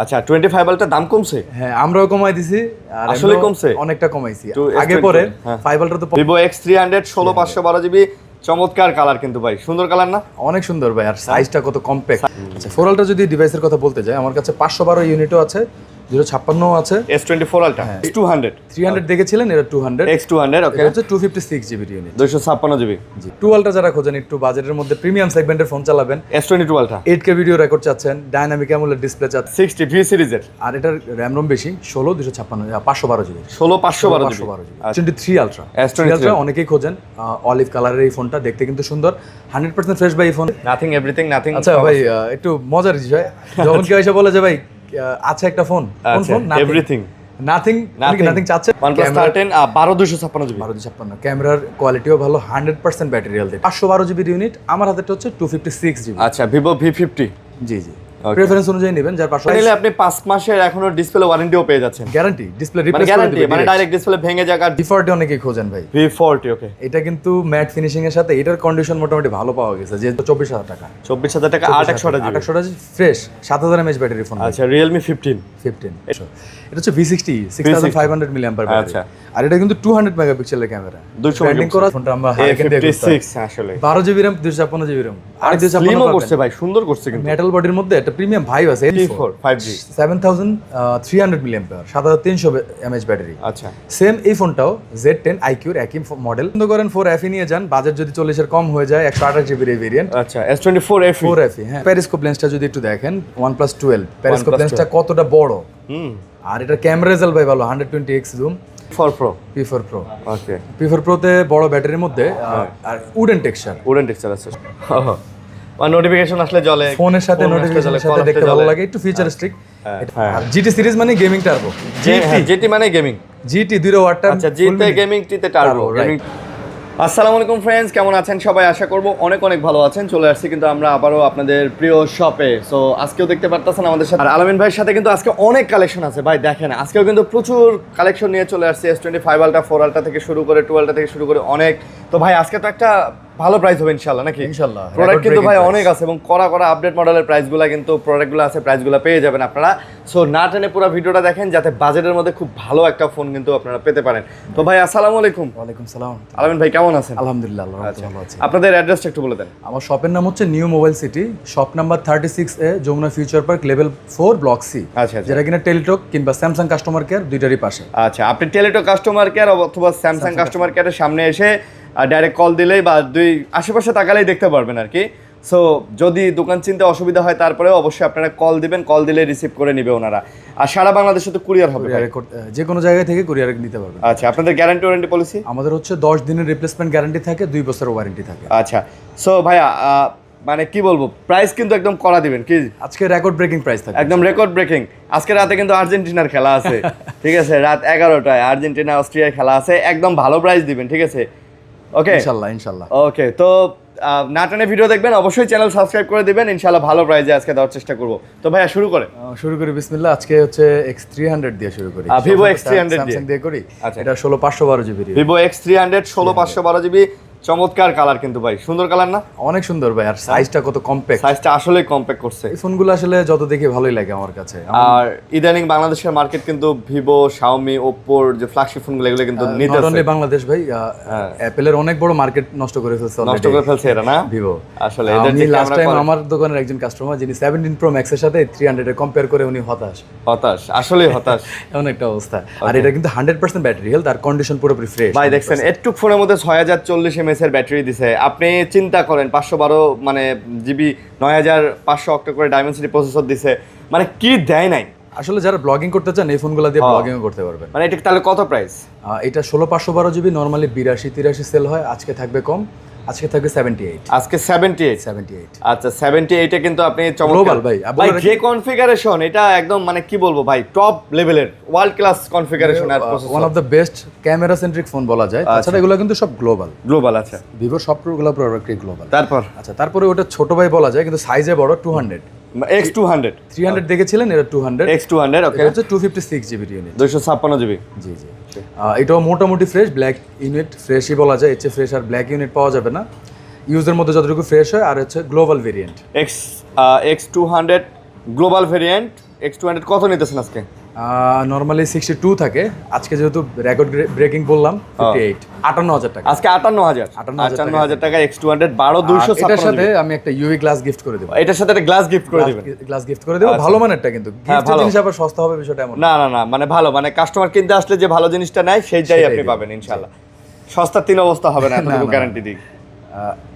আচ্ছা 25 আলটার দাম কমছে? হ্যাঁ আমরাও কমাই দিছি আর আসলে কমছে অনেকটা কমাইছি আগে পরে 5 আলটা তো Vivo X300 16512GB চমৎকার কালার কিন্তু ভাই, সুন্দর কালার না? অনেক সুন্দর ভাই, আর সাইজটা কত কম্প্যাক্ট। আচ্ছা 4 আলটা যদি ডিভাইসের কথা বলতে যাই, আমার কাছে 512 ইউনিটও আছে, 056 আছে, S24 আলটা X200 300 দেখেছিলেন, এটা 200 X200 ওকে, এটা হচ্ছে 256 জিবি ইউনিট, 256GB। জি 2 আলটা যারা খোঁজেন একটু বাজেটের মধ্যে প্রিমিয়াম সেগমেন্টের ফোন চালাবেন, S22 আলটা 8K ভিডিও রেকর্ড চাচ্ছেন, ডাইনামিক অ্যামোলেড ডিসপ্লে চাচ্ছেন, 60 V সিরিজের, আর এটার র‍্যাম রম বেশি 16 256 512 জিবি 16512GB। 23 আলট্রা আলট্রা অনেকেই খোঁজেন, অলিভ কালারের এই ফোনটা দেখতে কিন্তু সুন্দর, 100% ফ্রেশ ভাই এই ফোন, নাথিং এভরিথিং নাথিং। আচ্ছা ভাই একটু মজার বিষয়, যখন কেউ এসে বলে যে ভাই আছে একটা ফোন, কোন ফোন? এভরিথিং নাথিং নাথিং চাচ্ছে, OnePlus 13 12256GB, 1256 ক্যামেরার কোয়ালিটিও ভালো, 100% ব্যাটারি হেলথ, 512 জিবি ইউনিট, আমার হাতেরটা হচ্ছে 256 জিবি। আচ্ছা Vivo V50, জি জি প্রেফারেন্স অনুযায়ী নেবেন, যার পাশে নিলে আপনি 5 মাসের এখনো ডিসপ্লে ওয়ারেন্টিও পেয়ে যাচ্ছেন, গ্যারান্টি ডিসপ্লে মানে রিপ্লেস করে গ্যারান্টি, দিবেন, মানে ডাইরেক্ট ডিসপ্লে ভেঙে যাক। আর V40 অনেকেই খোঁজেন ভাই, V40 ওকে, এটা কিন্তু ম্যাট ফিনিশিং এর সাথে এটার কন্ডিশন মোটামুটি ভালো পাওয়া গেছে, যেহেতু 24000 টাকা 24000 টাকা 828GB fresh 7000 mAh battery phone. আচ্ছা Realme 15 এটা হচ্ছে V60 6500 mAh ব্যাটারি, আচ্ছা আর এটা কিন্তু 200 মেগাপিক্সেলের ক্যামেরা, 200 ব্র্যান্ডিং করা ফোনটা আমরা হাইকেন দিয়ে করতে, 56 আসলে 12 জিবি RAM 256 জিবি RAM, আর স্লিমও করছে ভাই, সুন্দর করছে কিন্তু, মেটাল বডির মধ্যে একটা প্রিমিয়াম ভাইব আছে, 5G 7300 mAh 7300 mAh ব্যাটারি। আচ্ছা সেম এই ফোনটাও Z10 IQ এর একই মডেল, বন্ধ করেন 4FE নিয়ে যান, বাজেট যদি 40 এর কম হয়ে যায় 128 জিবির এই ভেরিয়েন্ট। আচ্ছা S24 FE 4FE হ্যাঁ, পেরিস্কোপ লেন্সটা যদি একটু দেখেন OnePlus 12 পেরিস্কোপ লেন্সটা কতটা বড়, আর এটা ক্যামেরা রেজাল্ট ভাই ভালো, 120x zoom. P4 Pro P4 Pro ওকে, P4 Pro তে বড় ব্যাটারির মধ্যে আর উডেন টেক্সচার আছে, আর নোটিফিকেশন আসলে জ্বলে, ফোনের সাথে নোটিফিকেশনের সাথে দেখতে ভালো লাগে, একটু ফিচারিস্টিক। আর GT সিরিজ মানে গেমিং টার্বো, GT মানে গেমিং, GT 0 ওয়াট টার্বো, আচ্ছা GT গেমিং, টিতে টার্বো। আসসালামু আলাইকুম ফ্রেন্ডস, কেমন আছেন সবাই? আশা করব অনেক অনেক ভালো আছেন। চলে আসছি কিন্তু আমরা আবারও আপনাদের প্রিয় শপে। সো আজকেও দেখতে পারতেছেন আমাদের সাথে আর আলামিন ভাইয়ের সাথে কিন্তু আজকে অনেক কালেকশন আছে ভাই, দেখেন আজকেও কিন্তু প্রচুর কালেকশন নিয়ে চলে আসছে, S25 আলটা 4 আলটা থেকে শুরু করে 2 আলটা থেকে শুরু করে অনেক। তো ভাই আজকে তো একটা ভালো প্রাইস হবে ইনশাআল্লাহ, নাকি? ইনশাআল্লাহ প্রোডাক্ট কিন্তু ভাই অনেক আছে এবং করা আপডেট মডেলের প্রাইসগুলো কিন্তু প্রোডাক্টগুলো আছে, প্রাইসগুলো পেয়ে যাবেন আপনারা। সো না টেনে পুরো ভিডিওটা দেখেন যাতে বাজেটের মধ্যে খুব ভালো একটা ফোন কিন্তু আপনারা পেতে পারেন। তো ভাই আসসালামু আলাইকুম। ওয়ালাইকুম সালাম। আলামিন ভাই কেমন আছেন? আলহামদুলিল্লাহ আল্লাহ ভালো আছি। আপনাদের অ্যাড্রেসটা একটু বলে দেন। আমার শপের নাম হচ্ছে new mobile city, shop number 36A, Jamuna future park, level 4, block C. আচ্ছা যেটা কিনা টেলিটক কিংবা স্যামসাং কাস্টমার কেয়ার দুইটারই পাশে। আচ্ছা আপনি টেলিটক কাস্টমার কেয়ার অথবা স্যামসাং কাস্টমার কেয়ারের সামনে এসে ডাইরেক্ট কল দিলেই বা দুই আশেপাশে তাকালেই দেখতে পারবেন আর কি। সো যদি দোকান চিনতে অসুবিধা হয় তারপরেও অবশ্যই আপনারা কল দিবেন, কল দিলে রিসিভ করে নেবে ওনারা। আর সারা বাংলাদেশে তো কুরিয়ার হবে, যে কোনো জায়গা থেকে কুরিয়ারে নিতে পারবেন। আচ্ছা আপনাদের গ্যারান্টি ওয়ারেন্টি পলিসি? আমাদের হচ্ছে 10 দিনের রিপ্লেসমেন্ট গ্যারান্টি থাকে, 2 বছরের ওয়ারেন্টি থাকে। আচ্ছা সো ভাইয়া মানে কি বলবো, প্রাইস কিন্তু একদম করা দিবেন কি? আজকে রেকর্ড ব্রেকিং প্রাইস থাকে, একদম রেকর্ড ব্রেকিং। আজকে রাতে কিন্তু আর্জেন্টিনার খেলা আছে, ঠিক আছে? রাত 11টায় আর্জেন্টিনা অস্ট্রিয়ার খেলা আছে, একদম ভালো প্রাইস দিবেন, ঠিক আছে? ওকে ইনশাআল্লাহ। ওকে তো নাটনে ভিডিও দেখবেন, অবশ্যই চ্যানেল সাবস্ক্রাইব করে দিবেন, ইনশাআল্লাহ ভালো প্রাইজে আজকে দেওয়ার চেষ্টা করব। তো ভাইয়া শুরু করি বিসমিল্লাহ। আজকে হচ্ছে X300 দিয়ে শুরু করি, Vivo X300 দিয়ে করি। আচ্ছা এটা 16512 জিবি, Vivo X300 16512GB, চমৎকার কালার কিন্তু ভাই, সুন্দর কালার না? অনেক সুন্দর ভাই, আর সাইজটা কত কম্প্যাক্ট, সাইজটা আসলে কম্প্যাক্ট করছে। এই ফোনগুলো আসলে যত দেখি ভালোই লাগে আমার কাছে। আর ইদানিং বাংলাদেশের মার্কেট কিন্তু Vivo, Xiaomi, Oppo যে ফ্ল্যাগশিপ ফোনগুলো এগুলো কিন্তু নিতে আছে। বাংলাদেশ ভাই অ্যাপলের অনেক বড় মার্কেট নষ্ট করে ফেলছে এরা না Vivo। আসলে আমি লাস্ট টাইম আমার দোকানের একজন কাস্টমার যিনি 17 Pro Max এর সাথে 300 এর কম্পেয়ার করে উনি হতাশ, আসলে হতাশ এমন একটা অবস্থা। আর এটা কিন্তু 100% ব্যাটারি হেলথ আর কন্ডিশন পুরোপুরি ফ্রেশ ভাই। দেখছেন একটু ফোনের মধ্যে 6040 mAh এর ব্যাটারি দিছে। আপনি চিন্তা করেন 512 মানে জিবি 9500 অক্টা করে ডায়মেনসিটি প্রসেসর দিছে, মানে কি দেয় নাই। আসলে যারা ব্লগিং করতে চান এই ফোনগুলো দিয়ে ব্লগিংও করতে পারবেন। মানে এটা তাহলে কত প্রাইস? এটা 16512 জিবি নরমালি 82-83 সেল হয়, আজকে থাকবে কম, আজকে থাকবে 78। আজকে 78। আচ্ছা 78 এ কিন্তু আপনি গ্লোবাল ভাই যে কনফিগারেশন, এটা একদম মানে কি বলবো ভাই, টপ লেভেলের ওয়ার্ল্ড ক্লাস কনফিগারেশন আর processor, one of the best camera centric phone বলা যায়। তাছাড়া এগুলো কিন্তু সব গ্লোবাল। আচ্ছা Vivo সবগুলো প্রোডাক্টই গ্লোবাল। তারপরে ওটা ছোট ভাই বলা যায়, কিন্তু সাইজে বড়, 200 X200 300 দেখেছিলেন, এটা 200 X200 ওকে, হচ্ছে 256 জিবি ইউনিট, 256GB। জি এটাও মোটামুটি ফ্রেশ ব্ল্যাক ইউনিট, ফ্রেশই বলা যায়, এর চেয়ে ফ্রেশ আর ব্ল্যাক ইউনিট পাওয়া যাবে না। ইউজের মধ্যে যতটুকু ফ্রেশ হয়, আর হচ্ছে global variant X200 global variant X200 কত নিতেছেন আজকে? নরমালি 62 থাকে, আজকে যেহেতু রেকর্ড ব্রেকিং বললাম 58 58000 টাকা। আজকে 58000 টাকা X200 12256 এটার সাথে আমি একটা ইউভি গ্লাস গিফট করে দেব। এটার সাথে একটা গ্লাস গিফট করে দিবেন। গ্লাস গিফট করে দেব, ভালো মানেরটা কিন্তু। গিফটের জিনিস আবার সস্তা হবে বিষয়টা এমন না, মানে ভালো, মানে কাস্টমার কিনতে আসলে যে ভালো জিনিসটা নেয় সেইটাই আপনি পাবেন ইনশাআল্লাহ। সস্তার তিন অবস্থা হবে না, এতটুকু গ্যারান্টি দিই।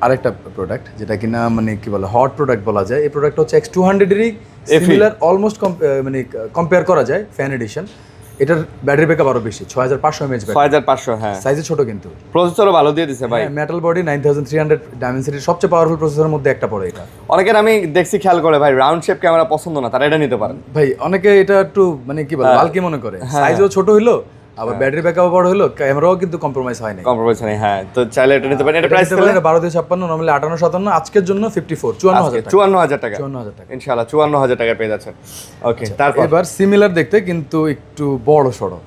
আরেকটা প্রোডাক্ট যেটা কিনা মানে কি বলে হট প্রোডাক্ট বলা যায়, এই প্রোডাক্টটা হচ্ছে X200 এরই সিমিলার, অলমোস্ট মানে কম্পেয়ার করা যায় ফ্যান এডিশন। এটার ব্যাটারি ব্যাকআপ আরো বেশি, 6500 mAh ব্যাটারি। 6500, হ্যাঁ। সাইজে ছোট কিন্তু প্রসেসরও ভালো দিয়ে দিছে ভাই। মেটাল বডি 9300 ডাইমেনসিটির সবচেয়ে পাওয়ারফুল প্রসেসরের মধ্যে একটা পড়ে এটা। অনেকের আমি দেখছি খেয়াল করে ভাই রাউন্ড শেপ ক্যামেরা পছন্দ না, তারা এটা নিতে পারেন ভাই। অনেকে এটা একটু মানে কি বলে বালকি মনে করে, সাইজও ছোট হইলো আবার ব্যাটারি ব্যাকআপ বড় হলো, ক্যামেরাও কিন্তু কম্প্রোমাইজ হয় না। কম্প্রোমাইজ নেই, হ্যাঁ। তো চাইলে এটা নিতে পারেন। এটা প্রাইস হলো 12256, নরমালি 5857, আজকের জন্য 54 54000 টাকা। 54000 টাকা 54000 টাকা ইনশাআল্লাহ 54000 টাকা পেয়ে যাচ্ছেন। ওকে, তারপর এবার সিমিলার দেখতে কিন্তু একটু বড় সড়ো,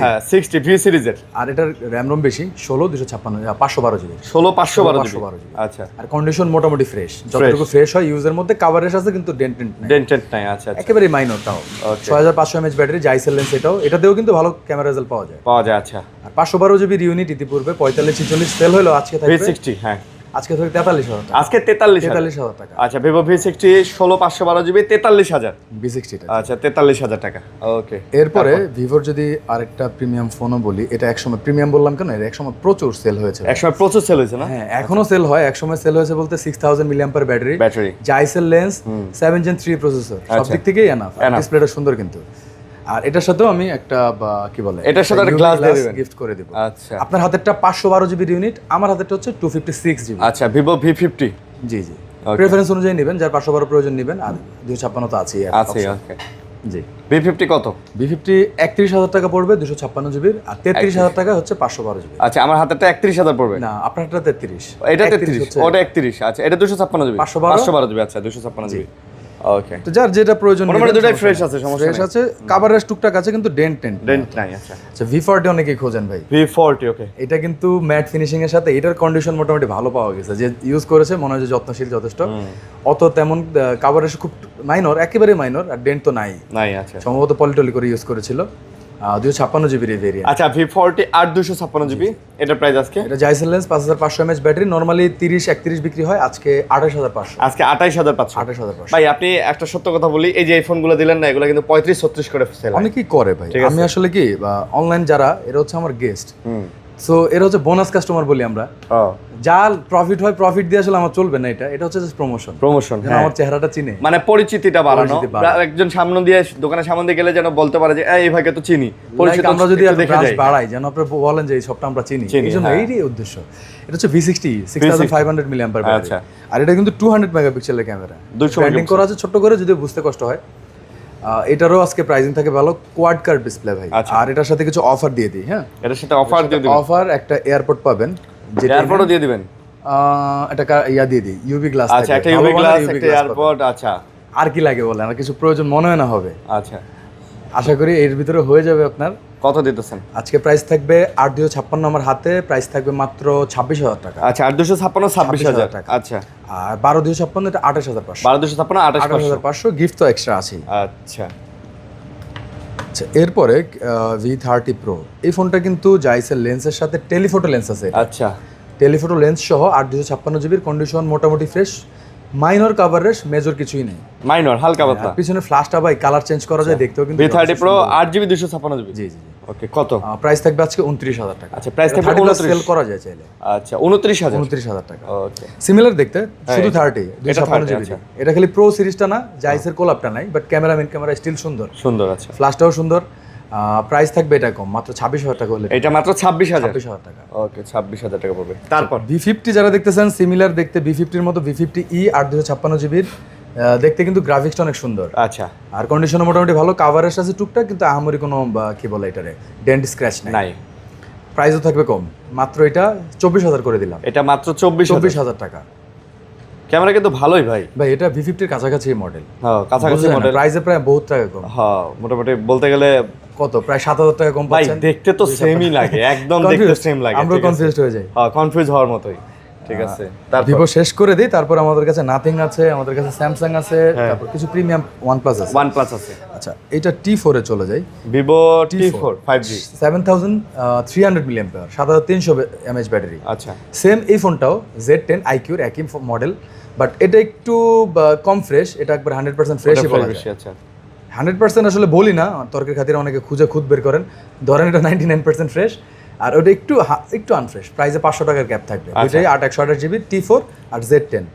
হ্যাঁ 60 ভি সিরিজের। আর এটার র্যাম রোম বেশি, 512 জিবি 512 জিবি। আচ্ছা, আর কন্ডিশন মোটামুটি ফ্রেশ, যতটুকু ফ্রেশ হয় ইউজের মধ্যে কাভারেজ আছে কিন্তু ডেন্ট নাই। আচ্ছা, একেবারে মাইনর, তাও 6500 mAh ব্যাটারি, জাইসেল লেন্স, এটাতেও কিন্তু ভালো ক্যামেরা রেজাল্ট পাওয়া যায়। আচ্ছা। আর 512 জিবির ইউনিট ইতিপূর্বে 45-46 সেল হলো, আজকে থাকবে V60, হ্যাঁ আজকে থাকবে 43000 টাকা। আজকে 43000 টাকা। আচ্ছা, Vivo V60 512 জিবি 43000 V60 টা। আচ্ছা, 43000 টাকা। ওকে, এরপরে ভিভোর যদি আরেকটা প্রিমিয়াম ফোনও বলি, এটা একসময় প্রিমিয়াম বললাম কেন, এটা একসময় প্রচুর সেল হয়েছে। একসময় প্রচুর সেল হয়েছে না? হ্যাঁ, এখনো সেল হয়। একসময় সেল হয়েছে বলতে 6000 mAh battery, জাইসেল lens, 7 Gen 3 processor, সব দিক থেকেই এনাফ। ডিসপ্লেটা সুন্দর কিন্তু। আর এটার সাথেও আমি একটা কি বলে, এটার সাথে একটা গ্লাস গিফট করে দেব। আচ্ছা, আপনার হাতেরটা 512 জিবির ইউনিট, আমার হাতেরটা হচ্ছে 256 জিবি। আচ্ছা, Vivo V50। জি, প্রেফারেন্স অনুযায়ী নেবেন, যার 512 প্রয়োজন নেবেন, আর 256 তো আছেই। ওকে। জি, V50 কত? V50 31000 টাকা পড়বে 256 জিবির, আর 33000 টাকা হচ্ছে 512 জিবি। আচ্ছা, আমার হাতেরটা 31000 পড়বে। না, আপনারটা 33। এটা 33, ওটা 31। আচ্ছা, এটা 256 জিবি, 512 জিবি। আচ্ছা, 256 জিবি। ওকে, তো যার যেটা প্রয়োজন মোটামুটি দুটোই ফ্রেশ আছে, সমস্যা ফ্রেশ আছে, কাভারেজ টুকটাক আছে কিন্তু ডেন্ট নাই। আচ্ছা, V40 অনেকেই খোঁজেন ভাই। V40, ওকে। এটা কিন্তু ম্যাট ফিনিশিং এর সাথে এটার কন্ডিশন মোটামুটি ভালো পাওয়া গেছে, যে ইউজ করেছে মনে হয় যে যত্নশীল যথেষ্ট। অত তেমন কাভারেজ খুব মাইনর, একেবারে মাইনর, আর ডেন্ট তো নাই। আচ্ছা, সম্ভবত পলিটলি করে ইউজ করেছিল। 256 জিবির ভেরিয়েন্ট। আচ্ছা, V40 আর 256 জিবি, এটার প্রাইস আজকে? এটা জাইসেল লেন্স, 5500 mAh ব্যাটারি, নরমালি 30-31 বিক্রি হয়, আজকে 28500। আজকে 28500। 28500 ভাই, আপনি একটা সত্য কথা বলি, এই যে এই ফোনগুলো দিলেন না, এগুলো কিন্তু 35-36 করে সেল হয়। অনেকেই করে ভাই। আমি আসলে কি অনলাইন যারা, এরা হচ্ছে আমার গেস্ট, সো এরা হচ্ছে বোনাস কাস্টমার বলি আমরা। যা প্রফিট হয় প্রফিট দিয়ে আসলে আমার চলবে না, এটা হচ্ছে জাস্ট প্রমোশন। আমার চেহারাটা চিনে, মানে পরিচিতিটা বাড়ানো, একজন সামনে দিয়ে দোকানের সামনে দিয়ে গেলে যেন বলতে পারে যে এই ভাইকে তো চিনি, পরিচিত। আমরা যদি ব্রাঞ্চ বাড়াই, যেন আপনি বলেন যে এই সবটা আমরা চিনি, এইজন্য এইটাই উদ্দেশ্য। এটা হচ্ছে V60 6500 mAh ব্যাটারি। আচ্ছা, আর এটা কিন্তু 200 মেগাপিক্সেলের ক্যামেরা, 200 ব্র্যান্ডিং করা আছে ছোট করে, যদি বুঝতে কষ্ট হয়। এটারও আজকে প্রাইসিং থাকে ভালো, কোয়াড কার্ড ডিসপ্লে ভাই। আর এটার সাথে কিছু অফার দিয়ে দিই। হ্যাঁ, এটার সাথে অফার দিয়ে দিবেন। অফার একটা এয়ারপোর্ট পাবেন, যেটা এয়ারপোর্টও দিয়ে দিবেন। এটা ইয়া দিয়ে দিই, ইউভি গ্লাস। আচ্ছা, একটা ইউভি গ্লাস, একটা এয়ারপোর্ট। আচ্ছা, আর কি লাগে বলেন, আর কিছু প্রয়োজন মনে হয় না হবে। আচ্ছা, আশা করি এর ভিতরে হয়ে যাবে আপনার। কত দিতেছেন আজকে? প্রাইস থাকবে 8256 আমার হাতে, প্রাইস থাকবে মাত্র 26000 টাকা। আচ্ছা, 8256 26000 টাকা। আচ্ছা, আর 12256 এটা 28500। 12256 28500 গিফট তো এক্সট্রা আছেই। আচ্ছা, এরপরে V30 Pro, এই ফোনটা কিন্তু জাইসেল লেন্সের সাথে টেলিফোটো লেন্স আছে। আচ্ছা, টেলিফোটো লেন্স সহ 8256 জিবির, কন্ডিশন মোটামুটি ফ্রেশ, মাইনর কাভারেজ, মেজর কিছুই নেই, মাইনর হালকা পাতলা। পিছনে ফ্ল্যাশটা ভাই কালার চেঞ্জ করা যায়, দেখতেও কিন্তু। V30 Pro 8GB 256 GB. জি। ওকে, কত প্রাইস থাকবে আজকে 29000 টাকা। আচ্ছা, প্রাইস থাকবে 29 সেল করা যায় চাইলে। আচ্ছা, 29000 টাকা। ওকে, সিমিলার দেখতে, শুধু 30 256 জিবি। এটা খালি প্রো সিরিজটা না, জাইসের কোলাপটা নাই, বাট ক্যামেরা স্টিল সুন্দর। আচ্ছা, ফ্ল্যাশটাও সুন্দর। প্রাইস থাকবে এটা কম, মাত্র 26000 টাকা হলে। এটা মাত্র 26000 টাকা। ওকে, 26000 টাকা পড়বে। তারপর V50 যারা দেখতেছেন, সিমিলার দেখতে V50 এর মতো V50e 8256 জিবির, দেখতে কিন্তু গ্রাফিক্সটা অনেক সুন্দর। আচ্ছা, আর কন্ডিশনও মোটামুটি ভালো, কাভারেজ আছে টুকটাক, কিন্তু আহামরি কোনো কি বলে এটারে ডেন্ট স্ক্র্যাচ নাই। প্রাইসও থাকবে কম, মাত্র এটা 24000 করে দিলাম। এটা মাত্র 24000 টাকা। ক্যামেরা কিন্তু ভালোই ভাই। এটা V50 এর কাছাকাছি মডেল। হ্যাঁ, কাছাকাছি মডেল, প্রাইসে প্রায় বহুত টাকা কম। হ্যাঁ, মোটামুটি বলতে গেলে কত, প্রায় 7000 টাকা কম পাচ্ছেন। ভাই, দেখতে তো সেমই লাগে, একদম দেখতে সেম লাগে। আমরা কনফিউজড হয়ে যাই। হ্যাঁ, কনফিউজ হওয়ার মতোই। ঠিক আছে, তারপর ভিভো শেষ করে দিই, তারপর আমাদের কাছে নাথিং আছে, আমাদের কাছে স্যামসাং আছে, তারপর কিছু প্রিমিয়াম OnePlus আছে। OnePlus আছে। আচ্ছা, এটা T4 এ চলে যাই। Vivo T4 5G 7300 mAh, 7300 mAh battery. আচ্ছা, সেম এই ফোনটাও Z10 IQ এর একই মডেল, বাট এটা একটু কম ফ্রেশ, এটা একবার 100% ফ্রেশই বলা বেশি। যায়। আচ্ছা, 100% আসলে বলি না, তর্কের খাতিরে অনেকে খুদ বের করেন, ধরেন এটা 99% ফ্রেশ, আর ওটা একটু আনফ্রেশ। প্রাইসে 500 টাকার গ্যাপ থাকবে। দুইটাই 8/128 GB T4 আর Z10।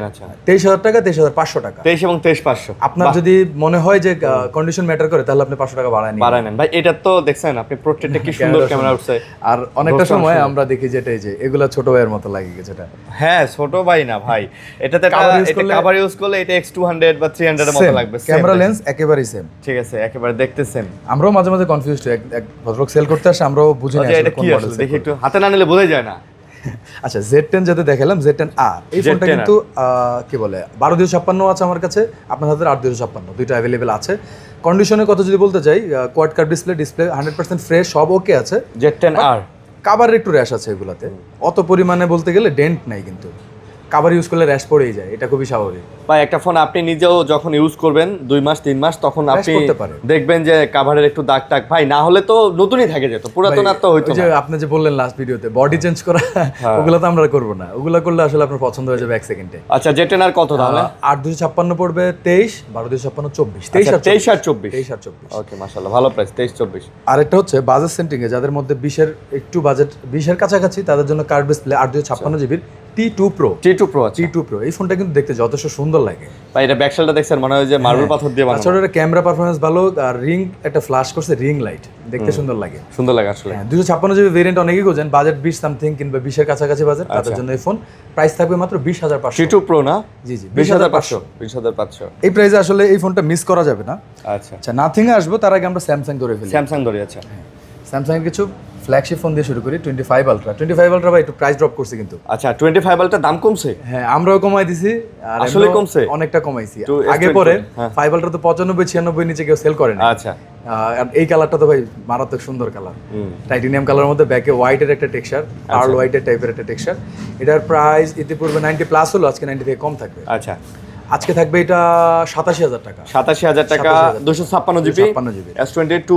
আচ্ছা, 23,000 টাকা, 23,500 টাকা। 23 এবং 23,500। আপনার যদি মনে হয় যে কন্ডিশন ম্যাটার করে, তাহলে আপনি 500 টাকা বাড়ায় নেন ভাই। এটা তো দেখছেন আপনি, পোর্ট্রেটে কি সুন্দর ক্যামেরা উঠছে। আর অনেকটা সময় আমরা দেখি যেটা এই যে এগুলা ছোট ভাইয়ের মতো লাগে কিছুটা। হ্যাঁ, ছোট ভাই না ভাই, এটাতে এটা কভার ইউজ করলে এটা X200 বা 300 এর মতো লাগবে। ক্যামেরা লেন্স একেবারেই সেম। ঠিক আছে, একেবারে দেখতে সেম। আমরাও মাঝে মাঝে কনফিউজড হই, এক ভদ্রলোক সেল করতে আসে, আমরাও বুঝি না এটা কি আসলে, দেখি একটু হাতে না নিলে বোঝা যায় না। আচ্ছা, Z10 যেটা দেখালাম, Z10R, এই ফোনটা কিন্তু কি বলে 12/256 আছে আমার কাছে, আপনার হাতে 8/256, দুইটা অ্যাভেলেবেল আছে। কন্ডিশনের কথা যদি বলতে চাই, কোয়াড কার্ভ ডিসপ্লে 100% ফ্রেশ, সব ওকে আছে। Z10R কাভার একটু র্যাশ আছে এগুলাতে, অত পরিমাণে বলতে গেলে ডেন্ট নাই, কিন্তু কাভার ইউজ করলে র্যাশ পড়েই যায়, এটা খুবই স্বাভাবিক। ভাই একটা ফোন আপনি নিজেও যখন ইউজ করবেন 2 মাস 3 মাস, তখন আপনি দেখবেন যে কাভারের একটু দাগ টাগ, ভাই না হলে তো নতুনই থাকে যেত, পুরাতন আর তো হইতো না। যে আপনি যে বললেন লাস্ট ভিডিওতে বডি চেঞ্জ করা, ওগুলো তো আমরা করব না, ওগুলো করলে আসলে আপনার পছন্দ হয়ে যাবে 1 সেকেন্ডে। আচ্ছা, Z10R কত তাহলে? 8/256 পড়বে 23, 12/256 24, 23 আর 24। ওকে, মাশাআল্লাহ, ভালো প্রাইস, 23-24। আরেকটা হচ্ছে বাজেট সেন্টিং এ যাদের মধ্যে 20 একটু বাজেট, 20 কাছাকাছি, তাদের জন্য কার্ভ ডিসপ্লে 8/256 জিবির T2 Pro। T2 Pro এই ফোনটা কিন্তু দেখতে যথেষ্ট সুন্দর লাগে ভাই। এটা ব্যাকশেলটা দেখছেন, মনে হয় যে মার্বেল পাথর দিয়ে বানানো। আসলে ক্যামেরা পারফরম্যান্স ভালো, আর রিং একটা ফ্ল্যাশ করছে, রিং লাইট দেখতে সুন্দর লাগে আসলে। 256 জিবি ভেরিয়েন্ট অনেকেই খোঁজেন, বাজেট 20 সামথিং কিংবা 20 এর কাছাকাছি বাজেট, তাদের জন্য এই ফোন প্রাইস থাকবে মাত্র 20,500। T2 Pro না? জি 20,500। এই প্রাইসে আসলে এই ফোনটা মিস করা যাবে না। আচ্ছা, নাথিং এ আসবো, তার আগে আমরা স্যামসাং ধরে ফেলি। স্যামসাং ধরে। আচ্ছা, স্যামসাং এর কিছু ফ্ল্যাগশিপ ফোন দিয়ে শুরু করি। 25 আলট্রা ভাই একটু প্রাইস ড্রপ করছে কিন্তু। আচ্ছা, 25 আলট্রা দাম কমছে? হ্যাঁ, আমরাও কমাই দিছি, আর আসলে কমছে, অনেকটা কমাইছি। আগে পরে 5 আলট্রা তো 95-96 নিচে কেউ সেল করে না। আচ্ছা, আর এই কালারটা তো ভাই মারাত্মক সুন্দর কালার, টাইটেনিয়াম কালারের মধ্যে ব্যাকে হোয়াইটের একটা টেক্সচার, পার্ল হোয়াইটের টাইপের একটা টেক্সচার। এটার প্রাইস ইতিপূর্বে 90 প্লাস হলো, আজকে 90 থেকে কম থাকবে। আচ্ছা, আজকে থাকবে এটা 87,000 টাকা। 87,000 টাকা, 256 জিবি S22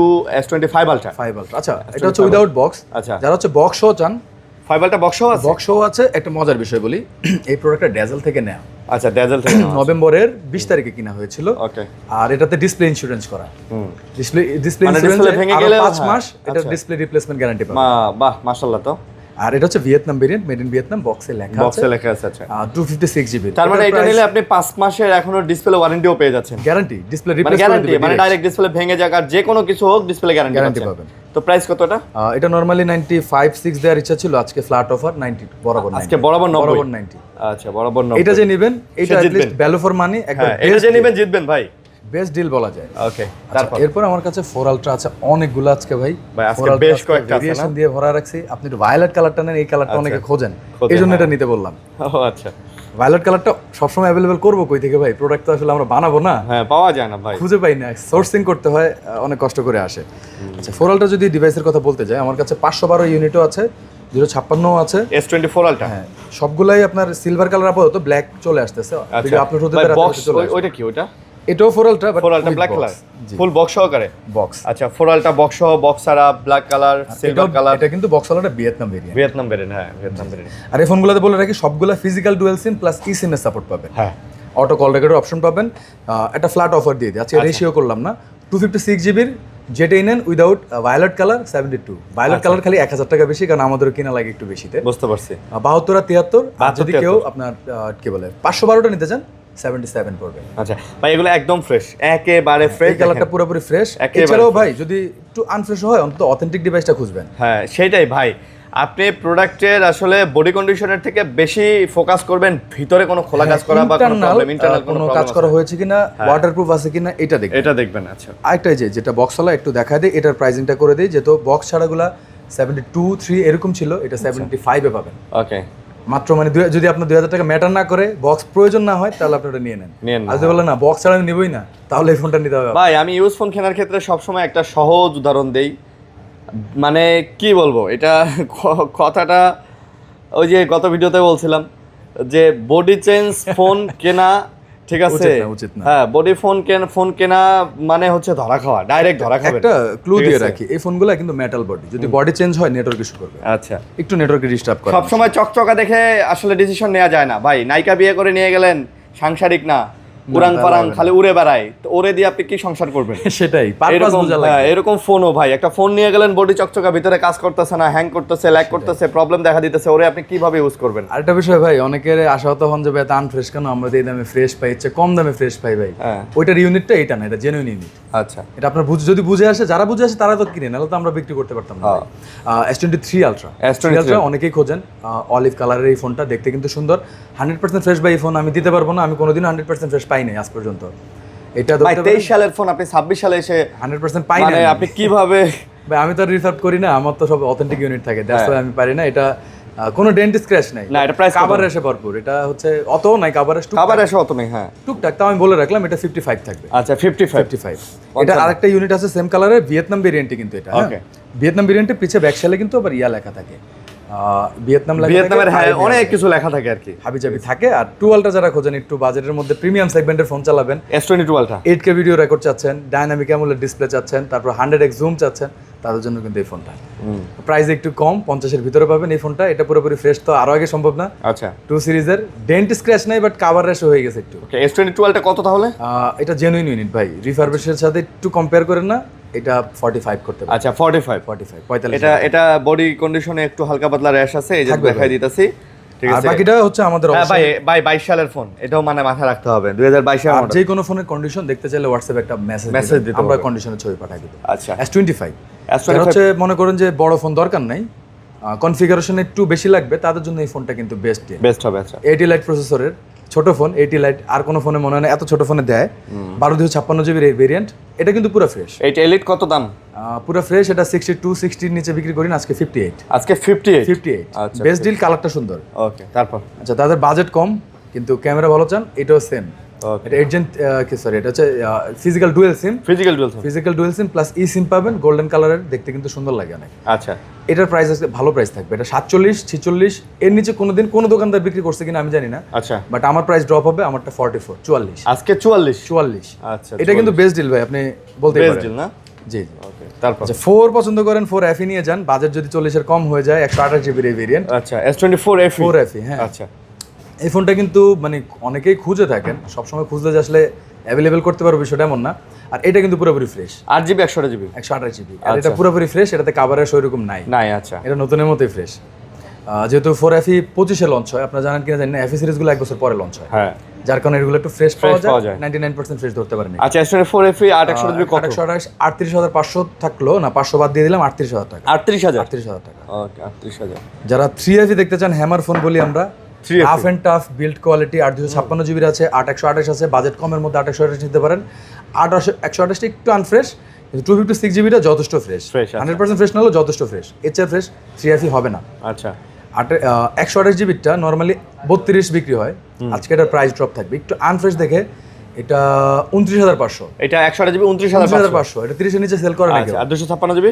S25 আলট্রা। আচ্ছা, এটা হচ্ছে উইদাউট বক্স। আচ্ছা, যারা হচ্ছে বক্স সহ চান, 5 আলট্রা বক্স সহ আছে। বক্স সহ আছে। একটা মজার বিষয় বলি, এই প্রোডাক্টটা ড্যাজেল থেকে নেওয়া। আচ্ছা, ড্যাজেল থেকে নভেম্বরের 20 তারিখে কিনা হয়েছিল। ওকে, আর এটাতে ডিসপ্লে ইন্স্যুরেন্স করা। ডিসপ্লে মানে ইন্স্যুরেন্স ভেঙে গেলে 5 মাস এটা ডিসপ্লে রিপ্লেসমেন্ট গ্যারান্টি পাবে। বাহ, মাশাআল্লাহ। তো আর এটা হচ্ছে Vietnam variant, made in Vietnam, বক্সে লেখা আছে। আচ্ছা, 256 জিবি। তার মানে এটা নিলে আপনি 5 মাসের এখনো ডিসপ্লে ওয়ারেন্টিও পেয়ে যাচ্ছেন। গ্যারান্টি, ডিসপ্লে রিপ্লেস করে দিবেন, মানে ডাইরেক্ট ডিসপ্লে ভেঙে যাক আর যে কোনো কিছু হোক, ডিসপ্লে গ্যারান্টি পাবেন। তো প্রাইস কতটা? এটা নরমালি 95.6 দেওয়ার ইচ্ছা ছিল, আজকে ফ্ল্যাট অফার 90, বরাবর 90। আজকে বরাবর 90। আচ্ছা, বরাবর 90। এটা যে নেবেন, এটা at least value for money, একদম এটা যে নেবেন জিতবেন ভাই, বেস্ট ডিল বলা যায়। ওকে, তারপর এরপর আমার কাছে 4 আলট্রা আছে অনেকগুলো আজকে ভাই। আজকে বেশ কয়েকটা আছে না, দিয়ে ভরা রাখছি। আপনি একটু ভায়োলেট কালারটা নেন, এই কালারটা অনেকে খোঁজেন, এইজন্য এটা নিতে বললাম। ও আচ্ছা, ভায়োলেট কালারটা সবসময় অ্যাভেলেবল করবো কই থেকে ভাই? প্রোডাক্ট তো আসলে আমরা বানাবো না, হ্যাঁ, পাওয়া যায় না ভাই, খুঁজে পাই না, সোর্সিং করতে হয়, অনেক কষ্ট করে আসে। আচ্ছা, 4 আলট্রা যদি ডিভাইসের কথা বলতে যাই, আমার কাছে 512 ইউনিটও আছে, 056 আছে, S24 আলট্রা। হ্যাঁ, সবগুলাই আপনার সিলভার কালার, আপাতত ব্ল্যাক চলে আসতেছে, ভিডিও আপলোড হতে পারে। ওইটা কি? ওইটা এটাও 4 ultra, but 4 ultra black colour, full box সহকারে বক্স। আচ্ছা, 4 আলট্রা বক্স সহ, বক্স ছাড়া, ব্ল্যাক কালার, সিলভার কালার। এটা কিন্তু বক্স আলাটা ভিয়েতনাম ভেরিয়েন্ট। হ্যাঁ, ভিয়েতনাম ভেরিয়েন্ট। আর এই ফোনগুলোতে বলে রাখি, সবগুলা physical dual SIM plus eSIM এর সাপোর্ট পাবেন। হ্যাঁ, অটো কল রেকর্ডের অপশন পাবেন। একটা ফ্ল্যাট অফার দিয়ে দিই, আজকে রেশিও করলাম না। 256 জিবির যেটাই নেন without violet colour 72, violet colour খালি 1000 টাকা বেশি, কারণ আমাদেরও কিনা লাগে একটু বেশিতে। বুঝতে পারছি। 72 আর 73। আর যদি কেউ আপনার কি বলে 512টা নিতে চান, 77 পড়বে। আচ্ছা ভাই, এগুলো একদম ফ্রেশ, একেবারে ফ্রেশ, এই কালারটা পুরোপুরি ফ্রেশ। এছাড়াও ভাই যদি একটু আনফ্রেশ হয়, অন্তত অথেন্টিক ডিভাইসটা খুঁজবেন। হ্যাঁ, সেটাই ভাই, আপনি প্রোডাক্টের আসলে বডি কন্ডিশনের থেকে বেশি ফোকাস করবেন ভিতরে কোনো খোলা কাজ করা বা কোনো প্রবলেম, ইন্টারনাল কোনো কাজ করা হয়েছে কিনা, ওয়াটারপ্রুফ আছে কিনা, এটা দেখবেন। আচ্ছা, আরেকটা যেটা বক্সওয়ালা একটু দেখায় দেই, এটার প্রাইসিংটা করে দেই, যেহেতু বক্স ছাড়াগুলা 72, 3 এরকম ছিল, এটা 75 এ পাবেন। ওকে, মাত্র মানে যদি আপনার 2000 টাকা ম্যাটার না করে, বক্স প্রয়োজন না হয়, তাহলে আপনি ওটা নিয়ে নেন। আর যদি বলেন না বক্স ছাড়া আমি নিবই না, তাহলে এই ফোনটা নিতে হবে। ভাই, আমি ইউজ ফোন কেনার ক্ষেত্রে সবসময় একটা সহজ উদাহরণ দেই, মানে কি বলবো, এটা কথাটা ওই যে গত ভিডিওতে বলছিলাম যে বডি চেঞ্জ ফোন কেনা ঠিক আছে, উচিত না। হ্যাঁ বডি ফোন কেনা মানে হচ্ছে ধরা খাওয়া, ডাইরেক্ট ধরা খাবে। একটা ক্লু দিয়ে রাখি, এই ফোনগুলো কিন্তু মেটাল বডি, যদি বডি চেঞ্জ হয় নেটওয়ার্ক ইস্যু করবে, আচ্ছা একটু নেটওয়ার্কে ডিস্টার্ব করে। সব সময় চকচকা দেখে আসলে ডিসিশন নেওয়া যায় না ভাই। নায়িকা বিয়ে করে নিয়ে গেলেন, সাংসারিক না, উড়াং পারাং খালি উড়ে বেড়ায়, তো ওরে দিয়ে আপনি কি সংসার করবেন? সেটাই পারপাস বোঝা লাগে। এরকম ফোনও ভাই, একটা ফোন নিয়ে গেলেন বডি চকচকা, ভিতরে কাজ করতেছে না, হ্যাং করতেছে, ল্যাগ করতেছে, প্রবলেম দেখা দিতেছে, ওরে আপনি কিভাবে ইউজ করবেন? আরেকটা বিষয় ভাই, অনেকের আশাহত হন যে এত আনফ্রেশ কেন, আমরা এই দামে ফ্রেশ পাই, ইচ্ছে কম দামে ফ্রেশ পাই ভাই। ওইটার ইউনিটটা এটা না, এটা জেনুইন ইউনিট। আচ্ছা এটা আপনার যদি বুঝে আসে, যারা বুঝে আসে তারা তো কিনে, নাহলে তো আমরা বিক্রি করতে পারতাম না। S23 আলট্রা, S23 অনেকেই খোঁজেন, অলিভ কালারের এই ফোনটা দেখতে কিন্তু সুন্দর। 100% ফ্রেশ ভাই এই ফোন আমি দিতে পারবো না, আমি কোনোদিনও 100% ফ্রেশ পাই নাই আজ পর্যন্ত। এটা ভাই 23 সালের ফোন আপনি 26 সালে এসে 100% পাই মানে না, আপনি কিভাবে? ভাই আমি তো রিসার্ভ করি না, আমার তো সব অথেন্টিক ইউনিট থাকে, দ্যাটস ওয়াই আমি পারি না। এটা কোনো ডেন্ট স্ক্র্যাচ নাই না, এটা প্রাইস কভার এসে ভরপুর, এটা হচ্ছে অত নাই কভার এসে খাবার এসে অত নেই। হ্যাঁ টুকটাক, তাও আমি বলে রাখলাম এটা 55 থাকবে। আচ্ছা 55 এটা আরেকটা ইউনিট আছে সেম কালারের, ভিয়েতনাম ভেরিয়েন্টে কিন্তু এটা। ওকে, ভিয়েতনাম ভেরিয়েন্টে পিছে ব্যাক সাইডে কিন্তু আবার ইয়া লেখা থাকে, ভিয়েতনামের হ্যাঁ অনেক কিছু লেখা থাকে আর কি, হাবিজাবি থাকে। আর 2 আলট্রা যারা খোঁজেন একটু বাজেটের মধ্যে প্রিমিয়াম সেগমেন্টের ফোন চালাবেন, S22 ultra 8K video record চাচ্ছেন, ডাইনামিক অ্যামোলেড ডিসপ্লে চাচ্ছেন, তারপর 100x জুম চাচ্ছেন, তাদের জন্য কিন্তু এই ফোনটা প্রাইস একটু কম, 50-এর ভিতরে পাবেন এই ফোনটা। এটা পুরোপুরি ফ্রেশ তো আরো আগে সম্ভব না। আচ্ছা 2 সিরিজের ডেন্ট স্ক্র্যাচ নাই, বাট কভার রেশো হয়ে গেছে একটু। ওকে, S22 আলট্রা কত তাহলে? এটা জেনুইন ইউনিট ভাই, রিফারবিশের সাথে একটু কম্পেয়ার করেন না, এটা 45 করতে পারে। আচ্ছা 45 এটা বডি কন্ডিশনে একটু হালকা পাতলা র্যাশ আছে, এই যে দেখাই দিতেছি, ঠিক আর আছে। বাকিটা হচ্ছে আমাদের ভাই 22 সালের ফোন, এটাও মানে মাথায় রাখতে হবে 2022 এর মডেল। যে কোনো ফোনের কন্ডিশন দেখতে চাইলে হোয়াটসঅ্যাপে একটা মেসেজ দিতে, আমরা কন্ডিশনের ছবি পাঠিয়ে দেব। আচ্ছা S25 হচ্ছে মনে করেন যে বড় ফোন দরকার নাই, কনফিগারেশন একটু বেশি লাগবে, তাদের জন্য এই ফোনটা কিন্তু বেস্ট হবে। আচ্ছা 80 লাইট প্রসেসরের ছোট ফোন, 80 লাইট আর কোনো ফোনে মনে হয় না এত ছোট ফোনে দেয়। 1256GB ভেরিয়েন্ট, এটা কিন্তু পুরো ফ্রেশ। এইটা এলিট কত দাম? পুরো ফ্রেশ, এটা 62-60 নিচে বিক্রি করি না, আজকে 58। আজকে 58 আচ্ছা বেস্ট ডিল, কালারটা সুন্দর। ওকে, তারপর আচ্ছা তাদের বাজেট কম কিন্তু ক্যামেরা ভালো চান, এটাও সেম। এটা 8 জেন এটা হচ্ছে physical dual SIM plus E সিম পাবেন, গোল্ডেন কালারের, দেখতে কিন্তু সুন্দর লাগে অনেক। আচ্ছা এটার প্রাইস আজকে ভালো প্রাইস থাকবে, এটা 47-46, এর নিচে কোনোদিন কোনো দোকানদার বিক্রি করছে কিনা আমি জানি না। আচ্ছা বাট আমার প্রাইস ড্রপ হবে, আমারটা 44 আজকে 44। আচ্ছা এটা কিন্তু বেস্ট ডিল ভাই, আপনি বলতে পারেন বেস্ট ডিল না? জি ওকে, তারপর আচ্ছা 4 পছন্দ করেন 4 FE নিয়ে যান, বাজেট যদি 40 এর কম হয়ে যায়, 128GB এর ভেরিয়েন্ট। আচ্ছা S24 FE 4 FE হ্যাঁ। আচ্ছা এই ফোনটা কিন্তু মানে অনেকেই খুঁজে থাকেন, সবসময় খুঁজলে যে আসলে অ্যাভেলেবেল করতে পারবো বিষয়টা এমন না। আর এটা কিন্তু পুরোপুরি ফ্রেশ, 8GB 128GB 128GB, আর এটা পুরোপুরি ফ্রেশ, এটাতে কাভারের সেরকম নাই। আচ্ছা এটা নতুনের মতোই ফ্রেশ। যেহেতু 4 FE 25-এ লঞ্চ হয়, আপনারা জানেন কিনা জানি না, FE সিরিজগুলো 1 বছর পরে লঞ্চ হয়, হ্যাঁ, যার কারণে এগুলো একটু ফ্রেশ পাওয়া যায়, 99% ফ্রেশ ধরতে পারেন। আচ্ছা S24 FE 8/128GB কত? 38,500 থাকলো না, 500 বাদ দিয়ে দিলাম, 38,000 টাকা। 38,000 টাকা। ওকে 38,000। যারা 3 FE দেখতে চান, হ্যামার ফোন বলি আমরা, half and tough build quality, 8/256GB আছে, 8/128 আছে, বাজেট কমের মধ্যে 8/128 নিতে পারেন। 8/128 একটু আনফ্রেশ, কিন্তু 256GB টা যথেষ্ট ফ্রেশ, 100% ফ্রেশ না হলেও যথেষ্ট ফ্রেশ। এর চেয়ে ফ্রেশ 3 FE হবে না। আচ্ছা 128GB টা নর্মালি 32 বিক্রি হয়, আজকে এটার প্রাইস ড্রপ থাকবে একটু আনফ্রেশ দেখে, এটা 29,500। এটা 128GB 29,500। এটা 30 এর নিচে সেল করে না কেউ। আর 256GB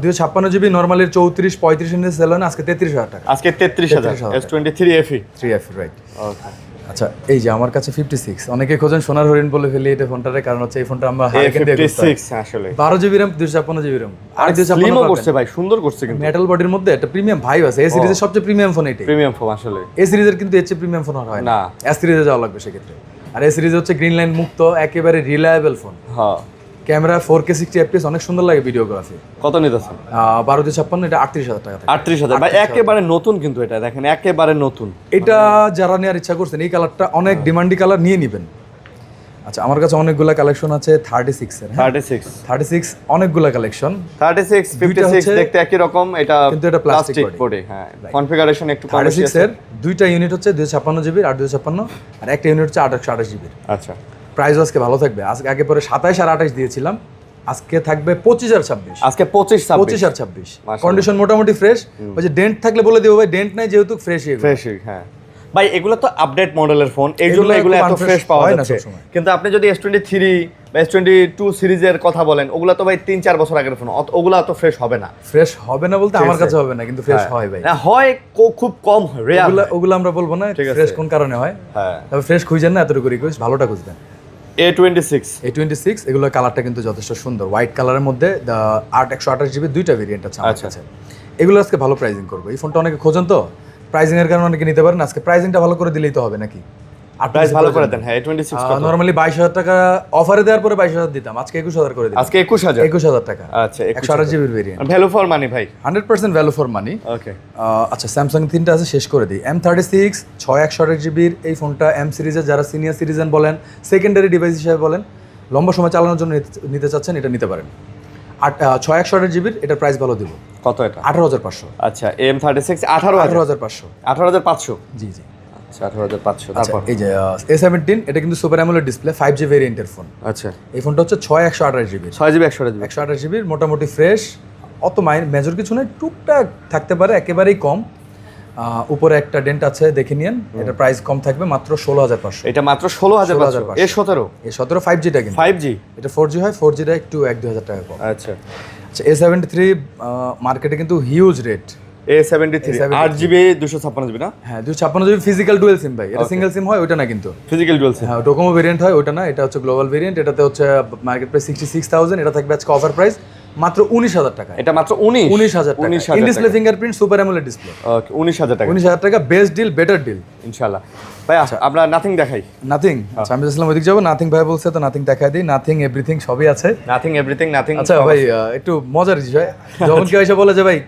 256GB নরমালি 34-35 এর নিচে সেল হয় না, আজকে 33,000 টাকা। আজকে 33,000 S23 FE 3 FE রাইট। ওকে আচ্ছা এই যে আমার কাছে 56, অনেকে খোঁজেন সোনার হরিণ বলে ফেলি এটা ফোনটারে, কারণ হচ্ছে এই ফোনটা আমরা হাইকেন দিয়ে করতে 56 আসলে 12GB RAM 256GB RAM আর 256 করছে ভাই, সুন্দর করছে কিন্তু মেটাল বডির মধ্যে একটা প্রিমিয়াম ভাইব আছে। এই সিরিজের সবচেয়ে প্রিমিয়াম ফোন এটাই, প্রিমিয়াম ফোন আসলে। এই সিরিজের কিন্তু এর চেয়ে প্রিমিয়াম ফোন আর হয় না, এস সিরিজে যাওয়া লাগবে সেক্ষেত্রে। আর এই সিরিজ হচ্ছে গ্রিন লাইন মুক্ত, একেবারে রিলায়েবল ফোন। হ্যাঁ ক্যামেরা 4K 60 FPS, অনেক সুন্দর লাগে ভিডিওগ্রাফি। কত নিতেছেন? 12/56, এটা 38,000 টাকা। 38,000 ভাই, একেবারে নতুন কিন্তু এটা দেখেন, একেবারে নতুন। এটা যারা নেওয়ার ইচ্ছা করছেন, এই কালারটা অনেক ডিমান্ডি কালার, নিয়ে নেবেন। আচ্ছা আমার কাছে অনেকগুলা কালেকশন আছে 36 এর, 36 অনেকগুলা কালেকশন। 36 56 দেখতে একই রকম, এটা কিন্তু এটা প্লাস্টিক বডি। হ্যাঁ কনফিগারেশন একটু কম। 36 এর দুইটা ইউনিট হচ্ছে 256GB আর 256, আর একটা ইউনিট হচ্ছে 828GB। আচ্ছা প্রাইস আজকে ভালো থাকবে, আজকে আগে পরে 27 আর 28 দিয়েছিলাম, আজকে থাকবে 25 আর 26। আজকে 25 আর 26 কন্ডিশন মোটামুটি ফ্রেশ। ওই যে ডেন্ট থাকলে বলে দেবো ভাই, ডেন্ট নাই যেহেতু ফ্রেশই। হ্যাঁ ভাই এগুলো তো আপডেট মডেলের ফোন, এই জন্য এগুলো এত ফ্রেশ পাওয়া যাচ্ছে। কিন্তু আপনি যদি S23 S22 সিরিজের কথা বলেন, ওগুলা তো ভাই 3-4 বছর আগের ফোন, ওগুলা তো ফ্রেশ হবে না। ফ্রেশ হবে না বলতে আমার কাছে হবে না, কিন্তু ফ্রেশ হয় ভাই। না হয় খুব কম হয়, রেয়ার। ওগুলো আমরা বলবো না ফ্রেশ কোন কারণে হয়। হ্যাঁ, তবে ফ্রেশ খুঁজেন না, এতটুকু রিকোয়েস্ট, ভালোটা খুঁজবেন। A26 এগুলোর কালারটা কিন্তু যথেষ্ট সুন্দর, হোয়াইট কালারের মধ্যে 128GB দুইটা ভেরিয়েন্ট আছে আমার কাছে। এগুলো আজকে ভালো প্রাইজিং করবো। এই ফোনটা অনেকে খোঁজেন তো, প্রাইজিং এর কারণে অনেকে নিতে পারেন। আজকে প্রাইজিংটা ভালো করে দিলেই তো হবে নাকি? প্রাইস ভালো করে দেন। হ্যাঁ, A26 নরমালি 22,000 টাকা অফারে দেওয়ার পরে 22,000 দিতাম, আজকে 21,000 করে দিলাম। আজকে 21,000 টাকা। আচ্ছা, 128GB variant, value for money ভাই, 100% ভ্যালু ফর মানি। ওকে। আচ্ছা, স্যামসাং 3টা আছে, শেষ করে দিই। M36 128GB এই ফোনটা M সিরিজের যারা সিনিয়র সিটিজেন বলেন, সেকেন্ডারি ডিভাইস হিসেবে বলেন, লম্বা সময় চালানোর জন্য নিতে চাচ্ছেন, এটা নিতে পারেন। 128GB এটার প্রাইস ভালো দিব। কত এটা? 18,500। আচ্ছা, M36 18,500। 18,500 জি জি। আচ্ছা, 18,500। আচ্ছা, তারপর এই যে A17 এটা কিন্তু সুপার অ্যামোলেড ডিসপ্লে 5G ভেরিয়েন্টের ফোন। আচ্ছা, এই ফোনটা হচ্ছে 128GB 128GB মোটামুটি ফ্রেশ, অত মেজর কিছু নয়, টুকটাক থাকতে পারে, একেবারেই কম। উপরে একটা ডেন্ট আছে, দেখে নিন। এটা প্রাইস কম থাকবে মাত্র 16,500। এটা মাত্র 16,500। A17 A17 5Gটা কিন্তু 5G, এটা 4G হয়, 4Gটা একটু 1-2,000 টাকা কম। আচ্ছা। আচ্ছা, A73 মার্কেটে কিন্তু huge rate. A73 8GB 256GB না? হ্যাঁ, 256GB ফিজিক্যাল ডুয়েল সিম ভাই, এটা সিঙ্গেল সিম হয়, ওটা না কিন্তু ফিজিক্যাল ডুয়াল সিম। হ্যাঁ, ডোকোমো ভেরিয়েন্ট হয়, ওটা না, এটা হচ্ছে গ্লোবাল ভেরিয়েন্ট। এটাতে হচ্ছে মার্কেট প্রাইস 66,000, এটা থাকবে আজকে অফার প্রাইস মাত্র 19,000 টাকা। এটা মাত্র 19,000 টাকা। In display fingerprint super AMOLED display. Okay, 19,000 টাকা। 19,000 টাকা, বেস্ট ডিল, বেটার ডিল ইনশাআল্লাহ। ভাই আমরা নাথিং দেখাই। নাথিং, আচ্ছা আমি আসলাম ওইদিক যাবো। নাথিং ভাই বলছে তো নাথিং দেখাই দিই। নাথিং এভরিথিং সবই আছে। Nothing everything nothing. আচ্ছা ভাই, একটু মজার বিষয়, যখন কেউ এসে বলে যে ভাই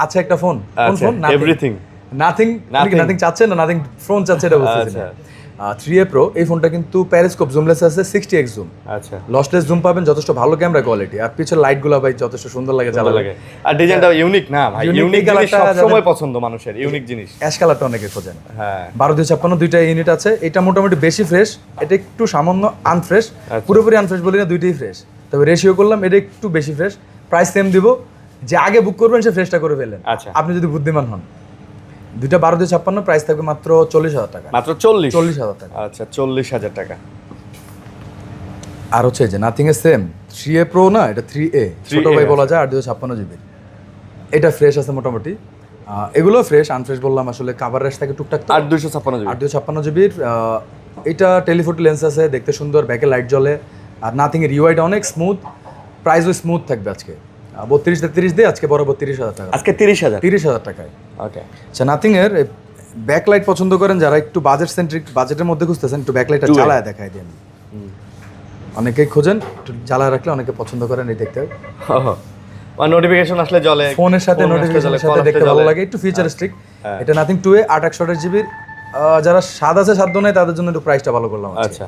আছে একটা ফোন, কোন ফোন? এভরিথিং। নাথিং নাথিং চাচ্ছেন না, নাথিং ফোন চাচ্ছে, এটা বলতেছি না। 3A Pro এই ফোনটা কিন্তু প্যারিস্কোপ জুমলেস আছে, 60x জুম। আচ্ছা, লসলেস জুম পাবেন, যথেষ্ট ভালো ক্যামেরা কোয়ালিটি, আর পিছের লাইটগুলো ভাই যথেষ্ট সুন্দর লাগে, জ্বালা লাগে। আর ডিজাইনটা ইউনিক না ভাই, ইউনিক জিনিস সব সময় পছন্দ মানুষের, ইউনিক জিনিস। অ্যাশ কালারটা অনেকে খোঁজেন। হ্যাঁ, 12-256 দুইটা ইউনিট আছে। এটা মোটামুটি বেশি ফ্রেশ, এটা একটু সামান্য আনফ্রেশ। পুরোপুরি আনফ্রেশ বলি না, দুইটাই ফ্রেশ, তবে রেশিও করলাম এটা একটু বেশি ফ্রেশ। প্রাইস সেম দিব, যে আগে বুক করবেন সে ফ্রেশটা করে ফেলেন, আচ্ছা, আপনি যদি বুদ্ধিমান হন। দুইটা 12-256 প্রাইস থাকবে মাত্র 40,000 টাকা। মাত্র 40,000 টাকা। আচ্ছা, 40,000 টাকা। আর হচ্ছে যে নাথিং এর সেম 3A Pro না, এটা 3A ছোট ভাই বলা যায়, 856GB। এটা ফ্রেশ আছে মোটামুটি, এগুলো ফ্রেশ। আনফ্রেশ বললাম আসলে, কাভার রেশ থাকে টুকটাক। 856GB 856GB। এটা টেলিফোটো লেন্স আছে, দেখতে সুন্দর, ব্যাকে লাইট জ্বলে। আর নাথিং এর ইউআইটা অনেক স্মুথ, প্রাইসও স্মুথ থাকবে আজকে 32-33 দিয়ে আজকে বরাবর 30,000 টাকা। আজকে 30,000 টাকায়। ওকে। আচ্ছা, নাথিং এর ব্যাকলাইট পছন্দ করেন যারা, একটু বাজেট সেন্ট্রিক, বাজেটের মধ্যে খুঁজতেছেন, একটু ব্যাকলাইটটা জ্বালায় দেখাই দিই আমি। অনেকেই খোঁজেন, একটু জ্বালায় রাখলে অনেকে পছন্দ করেন, এই দেখতে নোটিফিকেশন আসলে জ্বলে, ফোনের সাথে নোটিফিকেশনের সাথে দেখতে ভালো লাগে, একটু ফিউচারিস্টিক। এটা নাথিং 2A 8/128GB। যারা স্বাদ আছে সাধ্য নাই, তাদের জন্য একটু প্রাইসটা ভালো করলাম। আচ্ছা,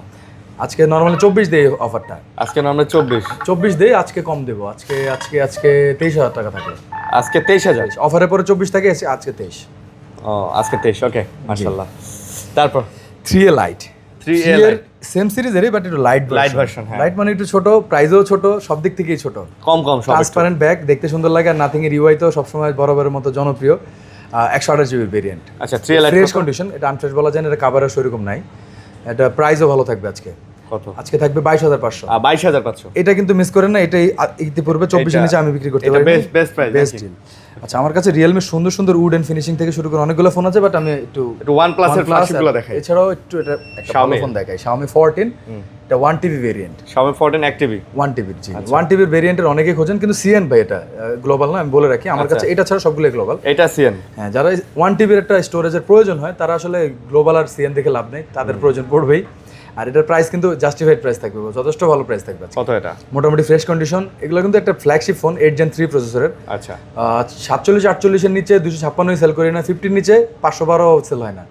আজকে নরমালি 24 দেই অফারটা, আজকে নরমালি 24 দেই, আজকে কম দেবো। আজকে 23,000 টাকা থাকে। আজকে 23,000, অফারের পরে 24 থাকে, আজকে 23। ও, আজকে 23। ওকে, মাশাআল্লাহ। তারপর 3A lite, 3A lite same সিরিজেরই, বাট একটু লাইট ভার্সন। হ্যাঁ, লাইট মানে একটু ছোট, প্রাইসও ছোট, সব দিক থেকেই ছোট, কম সব। ট্রান্সপারেন্ট ব্যাক, দেখতে সুন্দর লাগে। আর নাথিং এর ইউআই তো সবসময় বরাবরের মতো জনপ্রিয়। 128GB variant. আচ্ছা, 3A লাইট ফ্রেশ কন্ডিশন, এটা আনফ্রেশ বলা যায় না, এটা কাভারের সেরকম নাই। এটা প্রাইসও ভালো থাকবে আজকে। কত? আজকে থাকবে 22,500। 22,500। এটা কিন্তু মিস করেন না, এটাই ইতিপূর্বে 24 এর নিচে আমি বিক্রি করতে পারি। Best price, best deal. আচ্ছা, আমার কাছে রিয়েলমি সুন্দর সুন্দর উড এন্ড ফিনিশিং থেকে শুরু করে অনেকগুলো ফোন আছে, বাট আমি একটু OnePlus এর ফ্ল্যাগশিপগুলো দেখাই। এছাড়াও একটু এটা একটা ভালো ফোন দেখাই, Xiaomi 14। এটা 1TB variant, Xiaomi 14 1TB 1TB। জি, 1TB ভেরিয়েন্টের অনেকে খোঁজেন, কিন্তু সিএন ভাই এটা গ্লোবাল না, আমি বলে রাখি। আমার কাছে এটা ছাড়া সবগুলো গ্লোবাল। এটা সিএন। হ্যাঁ, যারা 1TB এর একটা স্টোরেজের প্রয়োজন হয়, তারা আসলে গ্লোবাল আর সিএন দেখে লাভ নেই, তাদের প্রয়োজন পড়বেই। আর এটার প্রাইস কিন্তু জাস্টিফাইড প্রাইস থাকবে, যথেষ্ট ভালো প্রাইস থাকবে। কত এটা? মোটামুটি ফ্রেশ কন্ডিশন। এগুলো কিন্তু একটা ফ্ল্যাগশিপ ফোন, 8 Gen 3 প্রসেসরের। আচ্ছা, 47-48 এর নিচে 256 সেল করি না, 50 নিচে 512 সেল হয় না।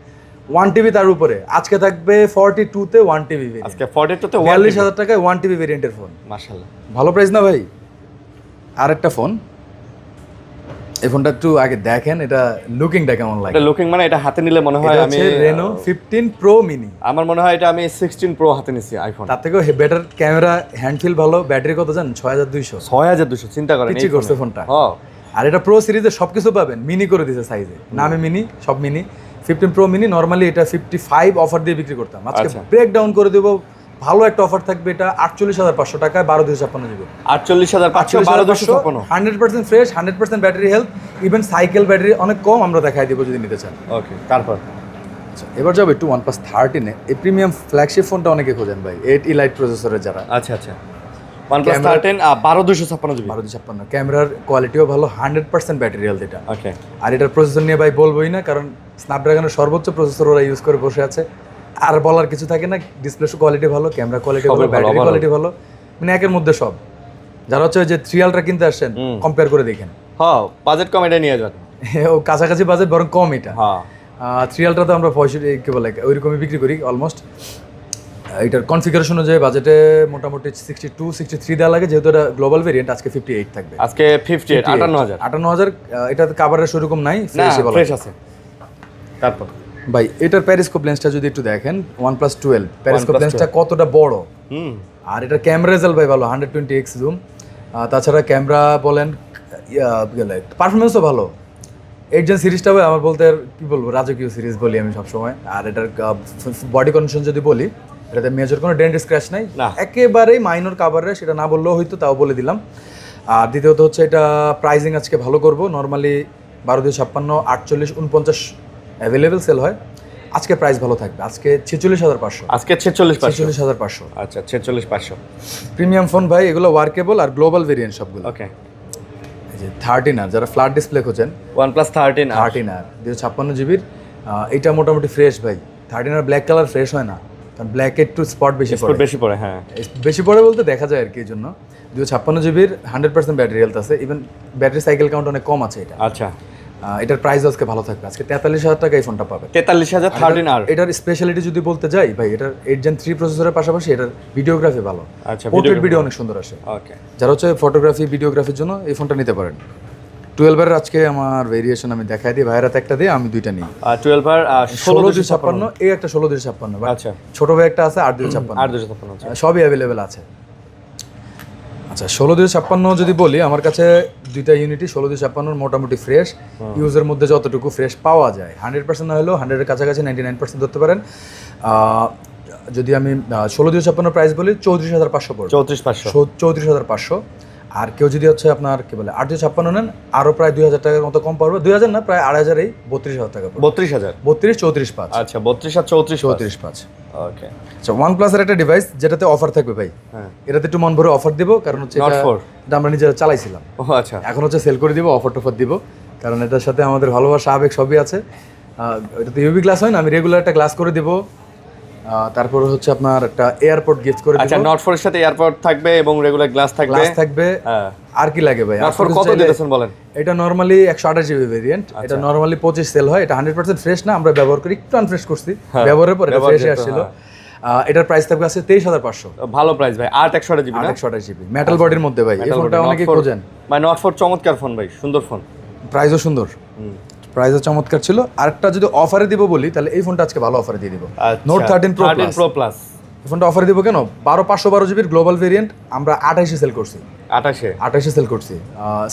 1TB তার উপরে আজকে থাকবে 42 তে 1TB ভেরিয়েন্ট। আজকে 42 তে 42,000 টাকায় 1TB ভেরিয়েন্টের ফোন। মাশাআল্লাহ, ভালো প্রাইস না ভাই? আরেকটা ফোন, এই ফোনটা একটু আগে দেখেন, এটা লুকিংটা কেমন লাগে। এটা লুকিং মানে এটা হাতে নিলে মনে হয় আমি Reno 15 Pro mini। আমার মনে হয় এটা আমি 16 Pro হাতে নিছি আইফোন। তার থেকেও বেটার ক্যামেরা, হ্যান্ড ফিল ভালো। ব্যাটারি কত জান? 6200। 6200, চিন্তা করেন পিচি করছে ফোনটা। হ্যাঁ, আর এটা প্রো সিরিজে সবকিছু পাবেন, মিনি করে দিয়েছে সাইজে, নামে মিনি, সব মিনি। 15 Pro mini নরমালি এটা 55 অফার দিয়ে বিক্রি করতাম, আজকে ব্রেক ডাউন করে দেবো ভালো একটা অফার থাকবে, এটা 48,500 টাকায় 12,256 GB. 48,500 12,256 100% fresh, 100% battery health, even cycle battery অনেক কম আমরা দেখাই দিব যদি নিতে চান। ওকে, তারপর আচ্ছা, এবার যাবো একটু OnePlus 13 এ। এই প্রিমিয়াম ফ্ল্যাগশিপ ফোনটা অনেকে খোঁজেন ভাই, 8 ইলাইট প্রসেসরের যারা। আচ্ছা আচ্ছা, OnePlus 13 12,256 জিবি। 12,256 ক্যামেরার কোয়ালিটিও ভালো, 100% ব্যাটারি হেলথ এটা। ওকে, আর এটার প্রসেসর নিয়ে ভাই বলবোই না, কারণ স্ন্যাপড্রাগনের সর্বোচ্চ প্রসেসর ওরা ইউজ করে বসে আছে। আর বলার কিছু থাকে না, ডিসপ্লে কোয়ালিটি ভালো, ক্যামেরা কোয়ালিটি ভালো, ব্যাটারি কোয়ালিটি ভালো, মানে একের মধ্যে সব। যারা হচ্ছে ওই যে 3 আলট্রা কিনতে আসছেন, কম্পেয়ার করে দেখেন। হ্যাঁ, বাজেট কম, এটা নিয়ে যান। ও কাছাকাছি বাজেট, বরং কম এটা। হ্যাঁ, 3 আলট্রা তো আমরা 65 কি বলে ওইরকমই বিক্রি করি অলমোস্ট। এটার কনফিগারেশন অনুযায়ী বাজেটে মোটামুটি 62 63 দেওয়া লাগে, যেহেতু এটা গ্লোবাল ভেরিয়েন্ট। আজকে 58 থাকবে, আজকে 58 58,000। এটাতে কাভারের সেরকম নাই, ফ্রেশ আছে। তারপর ভাই এটার প্যারিস্কোপ লেন্সটা যদি একটু দেখেন, OnePlus 12 প্যারিস্কোপ লেন্সটা কতটা বড়। আর এটার ক্যামেরা রেজাল্ট ভাই ভালো, 120x জুম। তাছাড়া ক্যামেরা বলেন, পারফরমেন্সও ভালো। 8 জেন সিরিজটা ভাই আমার বলতে আর কি বলবো, রাজকীয় সিরিজ বলি আমি সবসময়। আর এটার বডি কন্ডিশন যদি বলি, এটাতে মেজর কোনো ডেন্ট স্ক্র্যাচ নাই, একেবারেই মাইনর কাভারে, সেটা না বললেও হয়তো, তাও বলে দিলাম। আর দ্বিতীয়ত হচ্ছে এটা প্রাইজিং আজকে ভালো করব। নর্মালি 12,256 48 49 অ্যাভেলেবেল সেল হয়, আজকে প্রাইস ভালো থাকবে। আজকে 46,500। আজকে 46,500। 46,500। আচ্ছা, 46,500 প্রিমিয়াম ফোন ভাই, এগুলো ওয়ার্কেবল আর গ্লোবাল ভেরিয়েন্ট সবগুলো। ওকে, এই যে 13 আর যারা ফ্ল্যাট ডিসপ্লে খোঁজেন, OnePlus 13 আর 256 জিবির, এটা মোটামুটি ফ্রেশ ভাই। 13 আর ব্ল্যাক কালার ফ্রেশ হয় না, কারণ ব্ল্যাকে একটু স্পট বেশি পড়ে। হ্যাঁ, বেশি পড়ে বলতে দেখা যায় আর কি, এই জন্য। 256 জিবির 100% ব্যাটারি হেলথ আছে, ইভেন ব্যাটারি সাইকেল কাউন্ট অনেক কম আছে এটা। আচ্ছা, এটার প্রাইস আজকে ভালো থাকবে, আজকে 43,000 টাকা এই ফোনটা পাবে। 43,000 13 আর। এটার স্পেশালিটি যদি বলতে যাই ভাই, এটার 8 জেন 3 প্রসেসরের পাশাপাশি এটার ভিডিওগ্রাফি ভালো। আচ্ছা, পোর্ট্রেট ভিডিও অনেক সুন্দর আসে। ওকে, যারা হচ্ছে ফটোগ্রাফি ভিডিওগ্রাফির জন্য এই ফোনটা নিতে পারেন। 12 এর আজকে আমার ভেরিয়েশন আমি দেখাই দিই, ভাইয়ের হাতে একটা দিয়ে আমি দুইটা নিই। 12 আর 16,256, এই একটা 16,256। আচ্ছা, ছোট ভাই একটা আছে 8,256, 8,256 সবই অ্যাভেলেবেল আছে। আচ্ছা, 16,256 যদি বলি, আমার কাছে দুইটা ইউনিটই 16,256 মোটামুটি ফ্রেশ, ইউজের মধ্যে যতটুকু ফ্রেশ পাওয়া যায়, 100% না হলেও 100 এর কাছাকাছি 99% ধরতে পারেন। যদি আমি 16,256 প্রাইস বলি, 34,500 পড়বে। 34,500। আর কেউ যদি হচ্ছে আপনার কি বলে 8,256 নেন, আরও প্রায় 2,000 টাকার মতো কম পড়বে। 2,000 না, প্রায় 2,500, 32,000 টাকা পড়বে। 32,000 32 34,500। আচ্ছা, 32 আর 34,500। 34,500। ওকে, আচ্ছা, OnePlus এর একটা ডিভাইস যেটাতে অফার থাকবে ভাই। হ্যাঁ, এটাতে একটু মন ভরে অফার দিব, কারণ হচ্ছে এটা আমরা নিজেরা চালাইছিলাম। ও আচ্ছা, এখন হচ্ছে সেল করে দিব, অফার টফার দিব, কারণ এটার সাথে আমাদের ভালোবাসা আবেগ সবই আছে। এটাতে ইউভি গ্লাস হয় না, আমি রেগুলার একটা গ্লাস করে দিব। তারপর হচ্ছে আপনার একটা এয়ারপোর্ট গিফট করে দিব। আচ্ছা, নট 4 এর সাথে এয়ারপোর্ট থাকবে এবং রেগুলার গ্লাস থাকবে। হ্যাঁ, আর কি লাগে ভাই? নট 4 কত দিতেছেন বলেন? এটা নরমালি 128 জিবি ভেরিয়েন্ট, এটা নরমালি 25 সেল হয়। এটা 100% ফ্রেশ না, আমরা ব্যবহার করি, একটু আনফ্রেশ করছি, ব্যবহারের পর এটা ফ্রেশে আসছিল। এটার প্রাইস থাকবে আছে 23,500। ভালো প্রাইস ভাই। 128 জিবি না? 128 জিবি মেটাল বডির মধ্যে ভাই। এই ফোনটা অনেকেই খোঁজেন ভাই। নট 4 চমৎকার ফোন ভাই, সুন্দর ফোন, প্রাইসও সুন্দর। প্রাইসও চমৎকার ছিল। আরেকটা যদি অফারে দিব বলি, তাহলে এই ফোনটা আজকে ভালো অফারে দিয়ে দিব। নোট 13 প্রো প্লাস এই ফোনটা অফারে দিব কেন? 512 জিবির গ্লোবাল ভেরিয়েন্ট আমরা 28 সেল করছি। 28 সেল করছি।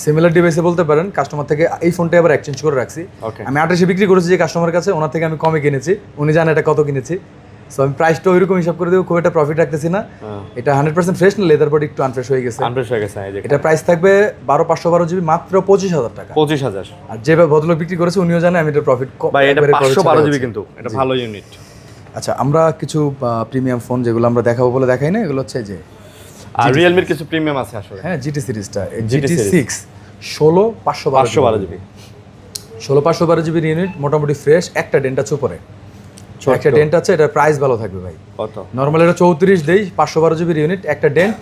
সিমিলার ডিভাইসে বলতে পারেন, কাস্টমার থেকে এই ফোনটা আবার এক্সচেঞ্জ করে রাখছি। আমি 28 বিক্রি করেছি যে কাস্টমারের কাছে, ওনার থেকে আমি কমে কিনেছি, উনি জানেন এটা কত কিনেছি। সো আমি প্রাইসটা ওইরকম হিসাব করে দেবো, খুব একটা প্রফিট রাখতেছি না। এটা 100% ফ্রেশ না, লেদার বডি একটু আনফ্রেশ হয়ে গেছে। এটা প্রাইস থাকবে 512 জিবি মাত্র 25,000 টাকা। 25,000। আর যে ভদ্রলোক বিক্রি করেছে উনিও জানে আমি এটা প্রফিট ভাই। এটা 512 জিবি, কিন্তু এটা ভালো ইউনিট। আচ্ছা, আমরা কিছু প্রিমিয়াম ফোন যেগুলো আমরা দেখাবো বলে দেখাই না, এগুলো হচ্ছে যে আর রিয়েলমির কিছু প্রিমিয়াম আছে আসলে। হ্যাঁ, জিটি সিরিজটা, GT6 16,512 জিবি 16,512 জিবির ইউনিট, মোটামুটি ফ্রেশ। একটা ডেন্ট আছে উপরে, একটা ডেন্ট আছে। এটার প্রাইস ভালো থাকবে ভাই। কত? নরমাল এটা 34 দেই, 512 জিবির ইউনিট, একটা ডেন্ট,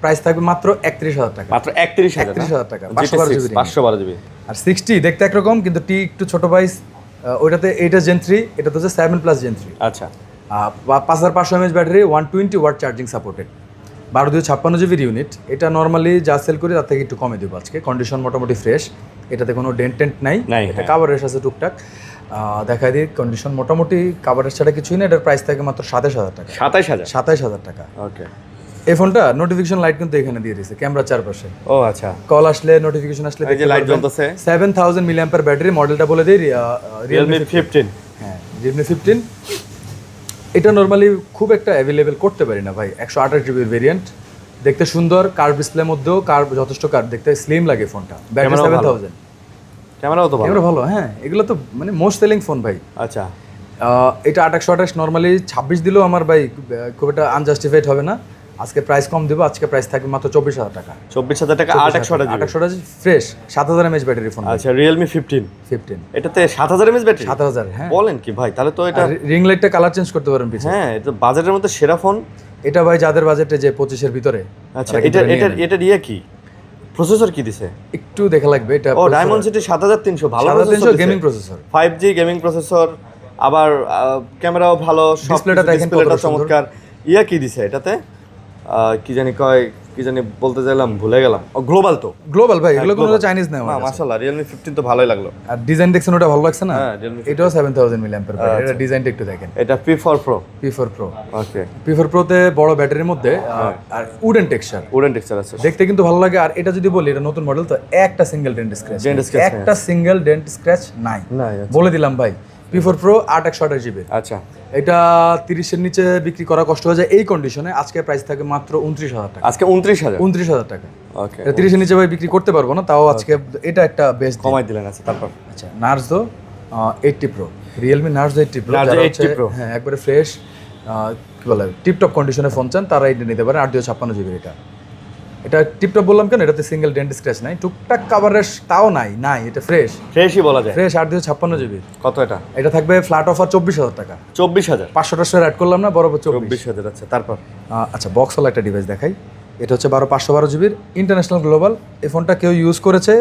প্রাইস থাকবে মাত্র 31,000 টাকা। মাত্র 31,000 টাকা, 512 জিবি। আর 60 দেখতে একরকম, কিন্তু টি একটু ছোট প্রাইস। ওইটাতে এটা জেন 3, এটা তো হচ্ছে 7+ জেন 3। আচ্ছা, 5500 mAh battery, 120 watt charging supported, 12,256 জিবির ইউনিট। এটা নর্মালি যা সেল করি তার থেকে একটু কমে দেবো আজকে। কন্ডিশন মোটামুটি ফ্রেশ, এটাতে কোনো ডেন্ট টেন্ট নাই। এটা কাভারেজ আছে টুকটাক, দেখাই দিই। কন্ডিশন মোটামুটি কাভারেজ ছাড়া কিছুই না। এটার প্রাইস থাকে মাত্র 27,000 টাকা। 27,000 টাকা। ওকে, এই ফোনটা নোটিফিকেশন লাইট কিন্তু এখানে দিয়ে দিয়েছে, ক্যামেরা চারপাশে। ও আচ্ছা, কল আসলে, নোটিফিকেশন আসলে এই যে লাইট জ্বলতেছে। 7000 mAh ব্যাটারি, মডেলটা বলে দেই Realme 15। হ্যাঁ, Realme 15। এটা নর্মালি খুব একটা অ্যাভেলেবেল করতে পারি না ভাই। 128 জিবির ভেরিয়েন্ট, দেখতে সুন্দর, কার্ভ ডিসপ্লের মধ্যেও কার্ভ যথেষ্ট কার্ভ, দেখতে স্লিম লাগে ফোনটা। ব্যাটারি 7000, ক্যামেরাও তো ভালো। ক্যামেরা ভালো, হ্যাঁ এগুলো তো মানে মোস্ট সেলিং ফোন ভাই। আচ্ছা, এটা 128 নর্মালি 26 দিলেও আমার ভাই খুব একটা আনজাস্টিফাইড হবে না। আজকে প্রাইস কম দেবো, আজকে প্রাইস থাকবে মাত্র 24000 টাকা। 24000 টাকা 828 828 ফ্রেশ 7000 mAh ব্যাটারি ফোন। আচ্ছা, Realme 15 এটাতে 7000 mAh ব্যাটারি। 7000, হ্যাঁ বলেন কি ভাই, তাহলে তো এটা রিং লাইটটা কালার চেঞ্জ করতে পারেন পিছনে। হ্যাঁ, এটা বাজেটের মধ্যে সেরা ফোন। এটা ভাই যাদের বাজেটে যে 25 এর ভিতরে। আচ্ছা, এটা দিয়ে কি প্রসেসর কি দিছে? একটু দেখা লাগবে। এটা ও Dimensity 7300, ভালো 7300 gaming processor, 5G gaming processor, আবার ক্যামেরাও ভালো, সব ডিসপ্লেটা দেখেন কত চমৎকার। কি দিছে এটাতে? কি জানি বলতে চাইলাম, ভুলে গেলাম। ও গ্লোবাল তো, গ্লোবাল ভাই, এগুলো কোনো চাইনিজ না। মাশাআল্লাহ, Realme 15 তো ভালোই লাগলো। আর ডিজাইন দেখছেন, ওটা ভালো লাগছে না? হ্যাঁ, Realme এটাও 7000 mAh ব্যাটারি। এটা ডিজাইনটা একটু দেখেন। এটা P4 Pro। ওকে, P4 Pro তে বড় ব্যাটারির মধ্যে আর উডেন টেক্সচার আছে, দেখতে কিন্তু ভালো লাগে। আর এটা যদি বলি, এটা নতুন মডেল তো, একটা সিঙ্গেল ডেন্ট স্ক্র্যাচ, একটা সিঙ্গেল ডেন্ট স্ক্র্যাচ নাই, বলে দিলাম ভাই। P4 Pro 828 GB. আচ্ছা, এটা 30 এর নিচে বিক্রি করা কষ্ট হয়ে যায় এই কন্ডিশনে। আজকে প্রাইস থাকে মাত্র 29000 টাকা। আজকে 29000 টাকা। ওকে, এটা 30 এর নিচে ভাই বিক্রি করতে পারবো না, তাও আজকে এটা একটা বেস্ট কমাই দিলেন। আছে তারপর? আচ্ছা, Narzo 80 Pro, Realme Narzo 80 Pro, Narzo 80 Pro, হ্যাঁ একবারে ফ্রেশ, কি বলে টিপটপ কন্ডিশনে ফোন চান তারা এটা নিতে পারে। 856 জিবি। এটা টিপটপ বললাম কেন, এটাতে সিঙ্গেল ডেন্ট স্ক্র্যাচ নাই, টুকটাক কাভারেজ তাও নাই, এটা ফ্রেশই বলা যায়। Fresh 856 GB. কত এটা? এটা থাকবে ফ্ল্যাট অফার 24000 টাকা। 24000, 500 অ্যাড করলাম না, বরাবর 24000। আচ্ছা, তারপর? আচ্ছা, বক্সওয়ালা একটা ডিভাইস দেখাই। এটা হচ্ছে 512 জিবির ইন্টারন্যাশনাল গ্লোবাল। এই ফোনটা কেউ ইউজ করেছে,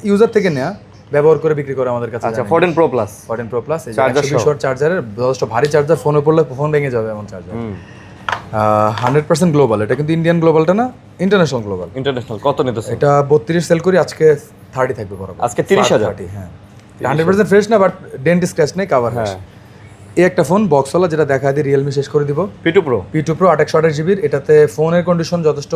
ইউজার থেকে নেওয়া, ব্যবহার করে বিক্রি করে আমাদের কাছে। আচ্ছা, 14 Pro Plus, 14 Pro Plus, 120 watt চার্জারের, যথেষ্ট ভারী চার্জার, ফোনে পড়লে ফোন ভেঙে যাবে এমন চার্জার। 100% গ্লোবাল। এটা কিন্তু ইন্ডিয়ান গ্লোবালটা না, ইন্টারন্যাশনাল গ্লোবাল। কত নিতেছে? এটা 32 সেল করি, আজকে 30 থাকবে বরাবর। আজকে 30000। হ্যাঁ, 100% ফ্রেশ না, বাট ডেন্ট স্ক্র্যাচ নেই, কাভার। হ্যাঁ, এই একটা ফোন বক্সওয়ালা, যেটা দেখা দিয়ে রিয়েলমি শেষ করে দিব। P2 Pro 828 জিবির। এটাতে ফোনের কন্ডিশন যথেষ্ট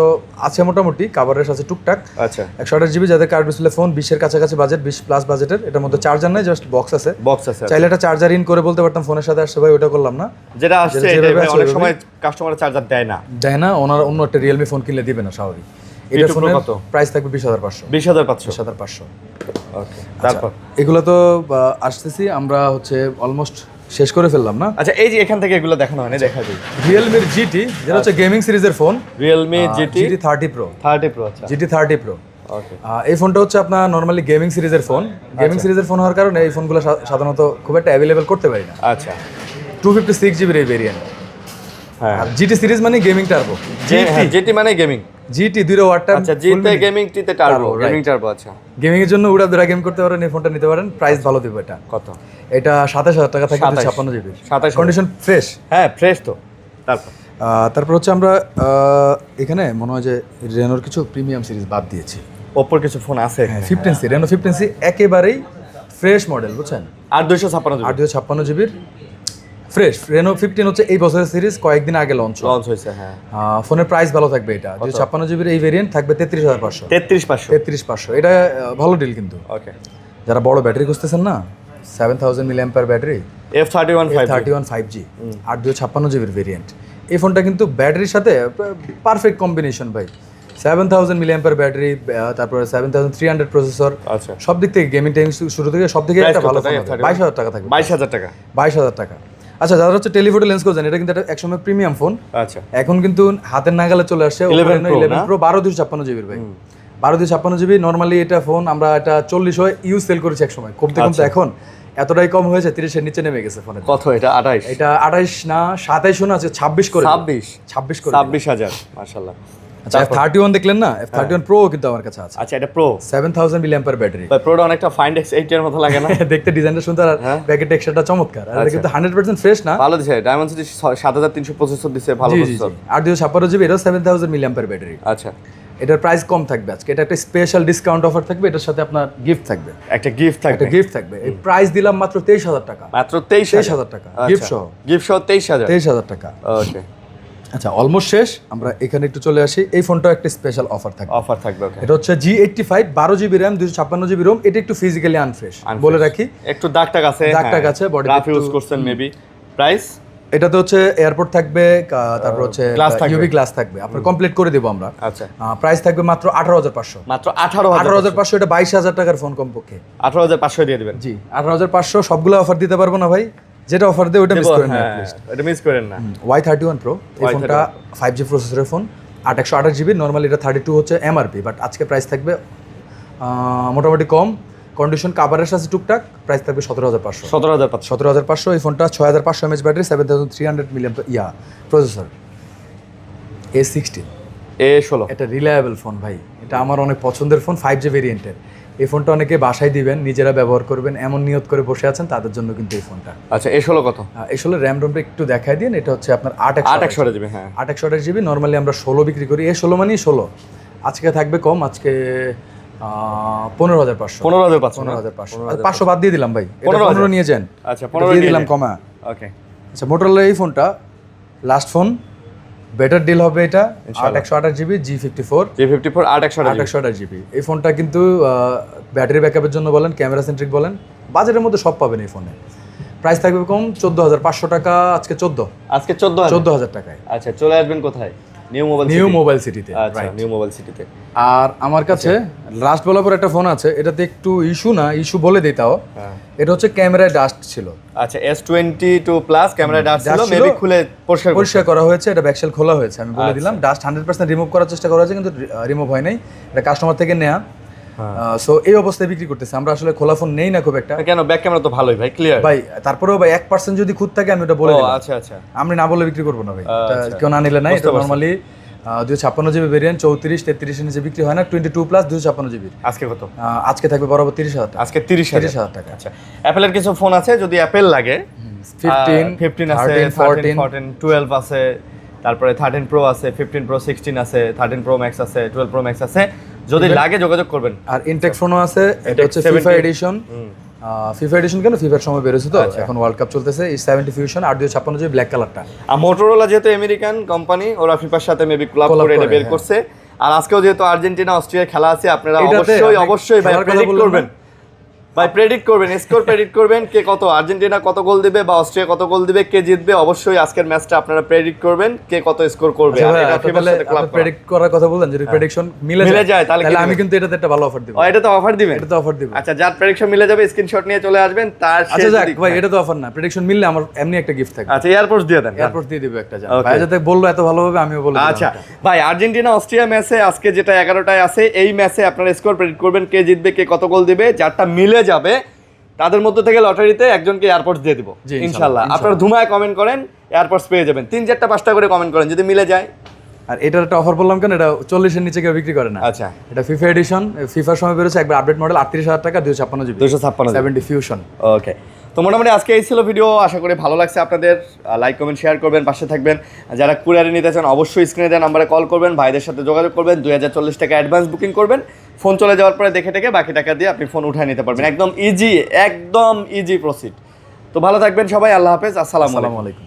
আছে, মোটামুটি কাভারেজ আছে টুকটাক। আচ্ছা, 128 জিবি, যাদের কার্ভ ডিসপ্লে ফোন 20 এর কাছাকাছি বাজেট, 20 প্লাস বাজেটের। এটার মধ্যে চার্জার নাই, জাস্ট বক্স আছে। চাইলে এটা চার্জার ইন করে বলতে পারতাম ফোনের সাথে আসছে, ভাই ওটা করলাম না। যেটা আসছে অনেক সময় কাস্টমার চার্জার দেয় না, ওনার অন্য একটা রিয়েলমি ফোন কিনলে দিবে না, স্বাভাবিক। এটা ফোনের প্রাইস থাকবে 20500। ওকে, তারপর? এগুলো তো আসতেছি আমরা, হচ্ছে অলমোস্ট শেষ করে ফেললাম না। আচ্ছা, এই যে এখান থেকে এগুলো দেখানো হয়নি, দেখা দিই। Realme GT, যেটা হচ্ছে গেমিং সিরিজের ফোন। Realme GT 30 Pro। আচ্ছা, GT 30 Pro। ওকে, এই ফোনটা হচ্ছে আপনার নরমালি গেমিং সিরিজের ফোন। গেমিং সিরিজের ফোন হওয়ার কারণে এই ফোনগুলো সাধারণত খুব একটা অ্যাভেলেবেল করতে পারি না। আচ্ছা, 256 জিবির এই ভেরিয়েন্ট। হ্যাঁ, আর GT সিরিজ মানে গেমিং টার্বো। GT মানে গেমিং। GT 0 ওয়াটটা। আচ্ছা, GT গেমিং, T তে টার্বো, গেমিং টার্বো। আচ্ছা, গেমিং এর জন্য উড়াদুরা গেম করতে পারেন, এই ফোনটা নিতে পারেন। প্রাইস ভালো দিব। এটা কত? এটা 27000 টাকা থাকবে, 256 জিবি। Condition fresh. হ্যাঁ, ফ্রেশ তো। তারপর হচ্ছে আমরা এখানে মনে হয় যে রেনোর কিছু প্রিমিয়াম সিরিজ বাদ দিয়েছি। ওপোর কিছু ফোন আছে, 15C, রেনো 15C একেবারেই ফ্রেশ মডেল, বুঝছেন? 256 জিবির ফ্রেশ। রেনো 15 হচ্ছে এই বছরের সিরিজ, কয়েকদিন আগে লঞ্চ হয়েছে। হ্যাঁ, ফোনের প্রাইস ভালো থাকবে। এটা 256 জিবির এই ভেরিয়েন্ট থাকবে 33500। এটা ভালো ডিল কিন্তু। ওকে, যারা বড় ব্যাটারি খুঁজতেছেন না, 7000 mAh ব্যাটারি, F31 5G 856 জিবির ভেরিয়েন্ট। এই ফোনটা কিন্তু ব্যাটারির সাথে পারফেক্ট কম্বিনেশন ভাই। 7000 mAh ব্যাটারি, তারপরে 7300 প্রসেসর। আচ্ছা, সব দিক থেকে গেমিং টাইম শুরু থেকে সব দিকে একটা ভালো ফোন। 22000 টাকা থাকবে। 22000 টাকা। আচ্ছা, যারা হচ্ছে টেলিফোটো লেন্স খোঁজেন, এটা কিন্তু একসময় প্রিমিয়াম ফোন। আচ্ছা, এখন কিন্তু হাতের নাগালে চলে আসছে 11 Pro 12256 জিবির ভাই। 12256 জিবি নর্মালি এটা ফোন আমরা এটা 40 ইউজ সেল করেছি এক সময়, কমতে কমতে এখন এতটাই কম হয়েছে 30 এর নিচে নেমে গেছে ফোনের। কত এটা? 28? এটা 28 না 27 না, আছে 26 করে। 26 করে, 26000। মাশাআল্লাহ। আচ্ছা, F31 দেখলেন না? F31 Pro কিন্তু আমার কাছে আছে। আচ্ছা, এটা Pro 7000 mAh ব্যাটারি। ভাই, Proটা অনেকটা Find X80 এর মতো লাগে না? দেখতে ডিজাইনটা সুন্দর, আর ব্যাকের টেক্সচারটা চমৎকার। আর এটা কিন্তু 100% ফ্রেশ না, ভালো দিছে। Dimensity 7300 প্রসেসর দিছে, ভালো প্রসেসর। 856 জিবি, এটা 7000 mAh ব্যাটারি। আচ্ছা, এটার প্রাইস কম থাকবে আজকে। এটা একটা স্পেশাল ডিসকাউন্ট অফার থাকবে, এটার সাথে আপনার গিফট থাকবে। একটা গিফট থাকবে। এই প্রাইস দিলাম মাত্র 23000 টাকা। মাত্র 23000 টাকা গিফট সহ। 23000 টাকা। ওকে, আচ্ছা, অলমোস্ট শেষ। আমরা এখানে একটু চলে আসি। এই ফোনটাও একটা স্পেশাল অফার থাকবে। ওকে, এটা হচ্ছে G85 12 GB RAM 256 GB ROM. এটা একটু ফিজিক্যালি আনফ্রেশ বলে রাখি, একটু দাগ টাগ আছে, বডি রাফ ইউজ করছেন মেবি। এটাতে হচ্ছে এয়ারপোর্ট থাকবে, তারপর হচ্ছে গ্লাস থাকবে। ইউভি গ্লাস থাকবে, আপনার কমপ্লিট করে দেবো আমরা। আচ্ছা, প্রাইস থাকবে মাত্র 18,500। মাত্র 18,000 18,500, এটা 22,000 টাকার ফোন কমপক্ষে। 18,500 দিয়ে দিবেন। জি 18,500, সবগুলো অফার দিতে পারবো না ভাই, যেটা অফার দেয় ওটা মিস করেন না হ্যাঁ, প্লিজ। এটা মিস করেন না। Y31 Pro এই ফোনটা 5G প্রসেসরের ফোন, 828GB, নরমালি এটা 32 হচ্ছে এমআরপি, বাট আজকে প্রাইস থাকবে মোটামুটি কম, কন্ডিশন কাভারের সাথে টুকটাক, প্রাইস থাকবে 17,500। 17,500 এই ফোনটা 6500 mAh battery, 7300 মিলিয়াম processor, A16। A16 এটা রিলায়েবল ফোন ভাই, এটা আমার অনেক পছন্দের ফোন, 5G ভেরিয়েন্টের। এই ফোনটা অনেকে বাসায় দিবেন, নিজেরা ব্যবহার করবেন, এমন নিয়ত করে বসে আছেন, তাদের জন্য কিন্তু এই ফোনটা। আচ্ছা, A16 কত? আসলে র্যাম রোমটা একটু দেখাই দিন। এটা হচ্ছে আপনার 8/128 হ্যাঁ। 8/128GB, নর্মালি আমরা 16 বিক্রি করি, A16 মানেই 16। আজকে থাকবে কম, আজকে 15,500। 15,500 500 বাদ দিয়ে দিলাম ভাই, 15 নিয়ে যান। আচ্ছা, এটা দিয়ে দিলাম কমা। ওকে। আচ্ছা, মোটরোলা এই ফোনটা লাস্ট ফোন, বেটার ডিল হবে এটা। 8/128GB G54 8/128GB। এই ফোনটা কিন্তু ব্যাটারি ব্যাকআপের জন্য বলেন, ক্যামেরা সেন্ট্রিক বলেন, বাজেটের মধ্যে সব পাবেন এই ফোনে। প্রাইস থাকবে কম, 14,500 টাকা, আজকে 14,000 টাকায়। আচ্ছা, চলে আসবেন কোথায়? নিউ মোবাইল সিটিতে। আচ্ছা, নিউ মোবাইল সিটিতে। আর আমার কাছে লাস্ট বলার পর একটা ফোন আছে, এটাতে একটু ইস্যু বলে দিই তাও। এটা হচ্ছে ক্যামেরায় ডাস্ট ছিল। আচ্ছা, S22 প্লাস ক্যামেরা ডাস্ট ছিল, মেবি খুলে পরিষ্কার করা হয়েছে, এটা ব্যাকশেল খোলা হয়েছে, আমি বলে দিলাম। ডাস্ট 100% রিমুভ করার চেষ্টা করা হয়েছে, কিন্তু রিমুভ হয় নাই, এটা কাস্টমার থেকে নেয়া। সো এই অবস্থায় বিক্রি করতেছে, আমরা আসলে খোলা ফোন নেই না খুব একটা। কেন? ব্যাক ক্যামেরা তো ভালোই ভাই, ক্লিয়ার ভাই। তারপরেও ভাই 1% যদি খুঁত থাকে আমি ওটা বলে দিলাম। আচ্ছা আচ্ছা, আমি না বলে বিক্রি করবো না ভাই, কেউ না নিলে নাই। এটা নরমালি 256GB ভেরিয়েন্ট, 34-33 এর নিচে বিক্রি হয় না। 22 প্লাস 256GB। আজকে কত? আজকে থাকবে বরাবর 30,000 টাকা। আজকে 30,000 টাকা। আচ্ছা, অ্যাপেলের কিছু ফোন আছে, যদি অ্যাপেল লাগে 15 আছে, 14 12 আছে, তারপরে 13 প্রো আছে, 15 প্রো 16 আছে, 13 প্রো ম্যাক্স আছে, 12 প্রো ম্যাক্স আছে, যদি লাগে যোগাযোগ করবেন। আর ইনটেক ফোনও আছে, এটা হচ্ছে ফিফা এডিশন। ফিফা এডিশন কেন? ফিফার সময় বেরোছে তো, এখন ওয়ার্ল্ড কাপ চলতেছে। এই 70 ফিউশন 856GB ব্ল্যাক কালারটা। আর মোটরোলা যেহেতু আমেরিকান কোম্পানি, ওরা ফিফার সাথে মেবি কোলাব করে এটা বের করছে। আর আজকেও যেহেতু আর্জেন্টিনা অস্ট্রিয়ার খেলা আছে, আপনারা অবশ্যই ভাই প্রেডিক্ট করবেন, স্কোর প্রেডিক্ট করবেন, কে কত, আর্জেন্টিনা কত গোল দিবে বা অস্ট্রিয়া কত গোল দিবে, কে জিতবে, অবশ্যই আজকের ম্যাচটা আপনারা প্রেডিক্ট করবেন, কে কত স্কোর করবে। আর এটা ফিফার সাথে কোলাব করা। প্রেডিক্ট করার কথা বললেন, যদি প্রেডিকশন মিলে যায় তাহলে আমি কিন্তু এটাতে একটা ভালো অফার দেব। এটা তো অফার দিবেন? এটা তো অফার দিব। আচ্ছা, যার প্রেডিকশন মিলে যাবে স্ক্রিনশট নিয়ে চলে আসবেন। তার আচ্ছা যাক ভাই, এটা তো অফার না, প্রেডিকশন মিললে আমার এমনি একটা গিফট থাকবে। আচ্ছা, এয়ারপোর্ট দিয়ে দেন। এয়ারপোর্ট দিয়ে দিব একটা, ভাই যাতে বললো এত ভালোভাবে আমিও বলে দিলাম। আচ্ছা ভাই, আর্জেন্টিনা অস্ট্রিয়া ম্যাচে আজকে যেটা 11টায় আছে, এই ম্যাচে আপনারা স্কোর প্রেডিক্ট করবেন, কে জিতবে, কে কত গোল দিবে। যারটা মিলে যাবে তাদের মধ্যে থেকে লটারিতে একজনকে এয়ারপোর্টস দিয়ে দিব ইনশাআল্লাহ। আপনারা ধুমায় কমেন্ট করেন, এয়ারপোর্টস পেয়ে যাবেন। 3-4-5টা করে কমেন্ট করেন, যদি মিলে যায়। আর এটার একটা অফার বললাম কেন, এটা 40 এর নিচে কেউ বিক্রি করে না। আচ্ছা, এটা ফিফা এডিশন, ফিফার সময় বেরোছে, একবার আপডেট মডেল, 38,000 টাকা, 256GB 70 ফিউশন। ওকে, তো মোটামুটি আজকে এই ছিল ভিডিও। আশা করি ভালো লাগছে আপনাদের। লাইক কমেন্ট শেয়ার করবেন, পাশে থাকবেন। যারা কুরিয়ারে নিতে চান অবশ্যই স্ক্রিনে দেওয়া নাম্বারে কল করবেন, ভাইদের সাথে যোগাযোগ করবেন, 2040 টাকা অ্যাডভান্স বুকিং করবেন। ফোন চলে যাওয়ার পরে দেখে বাকি টাকা দিয়ে আপনি ফোন উঠায় নিতে পারবেন। একদম ইজি প্রসিড। তো ভালো থাকবেন সবাই, আল্লাহ হাফেজ, আসসালামু আলাইকুম।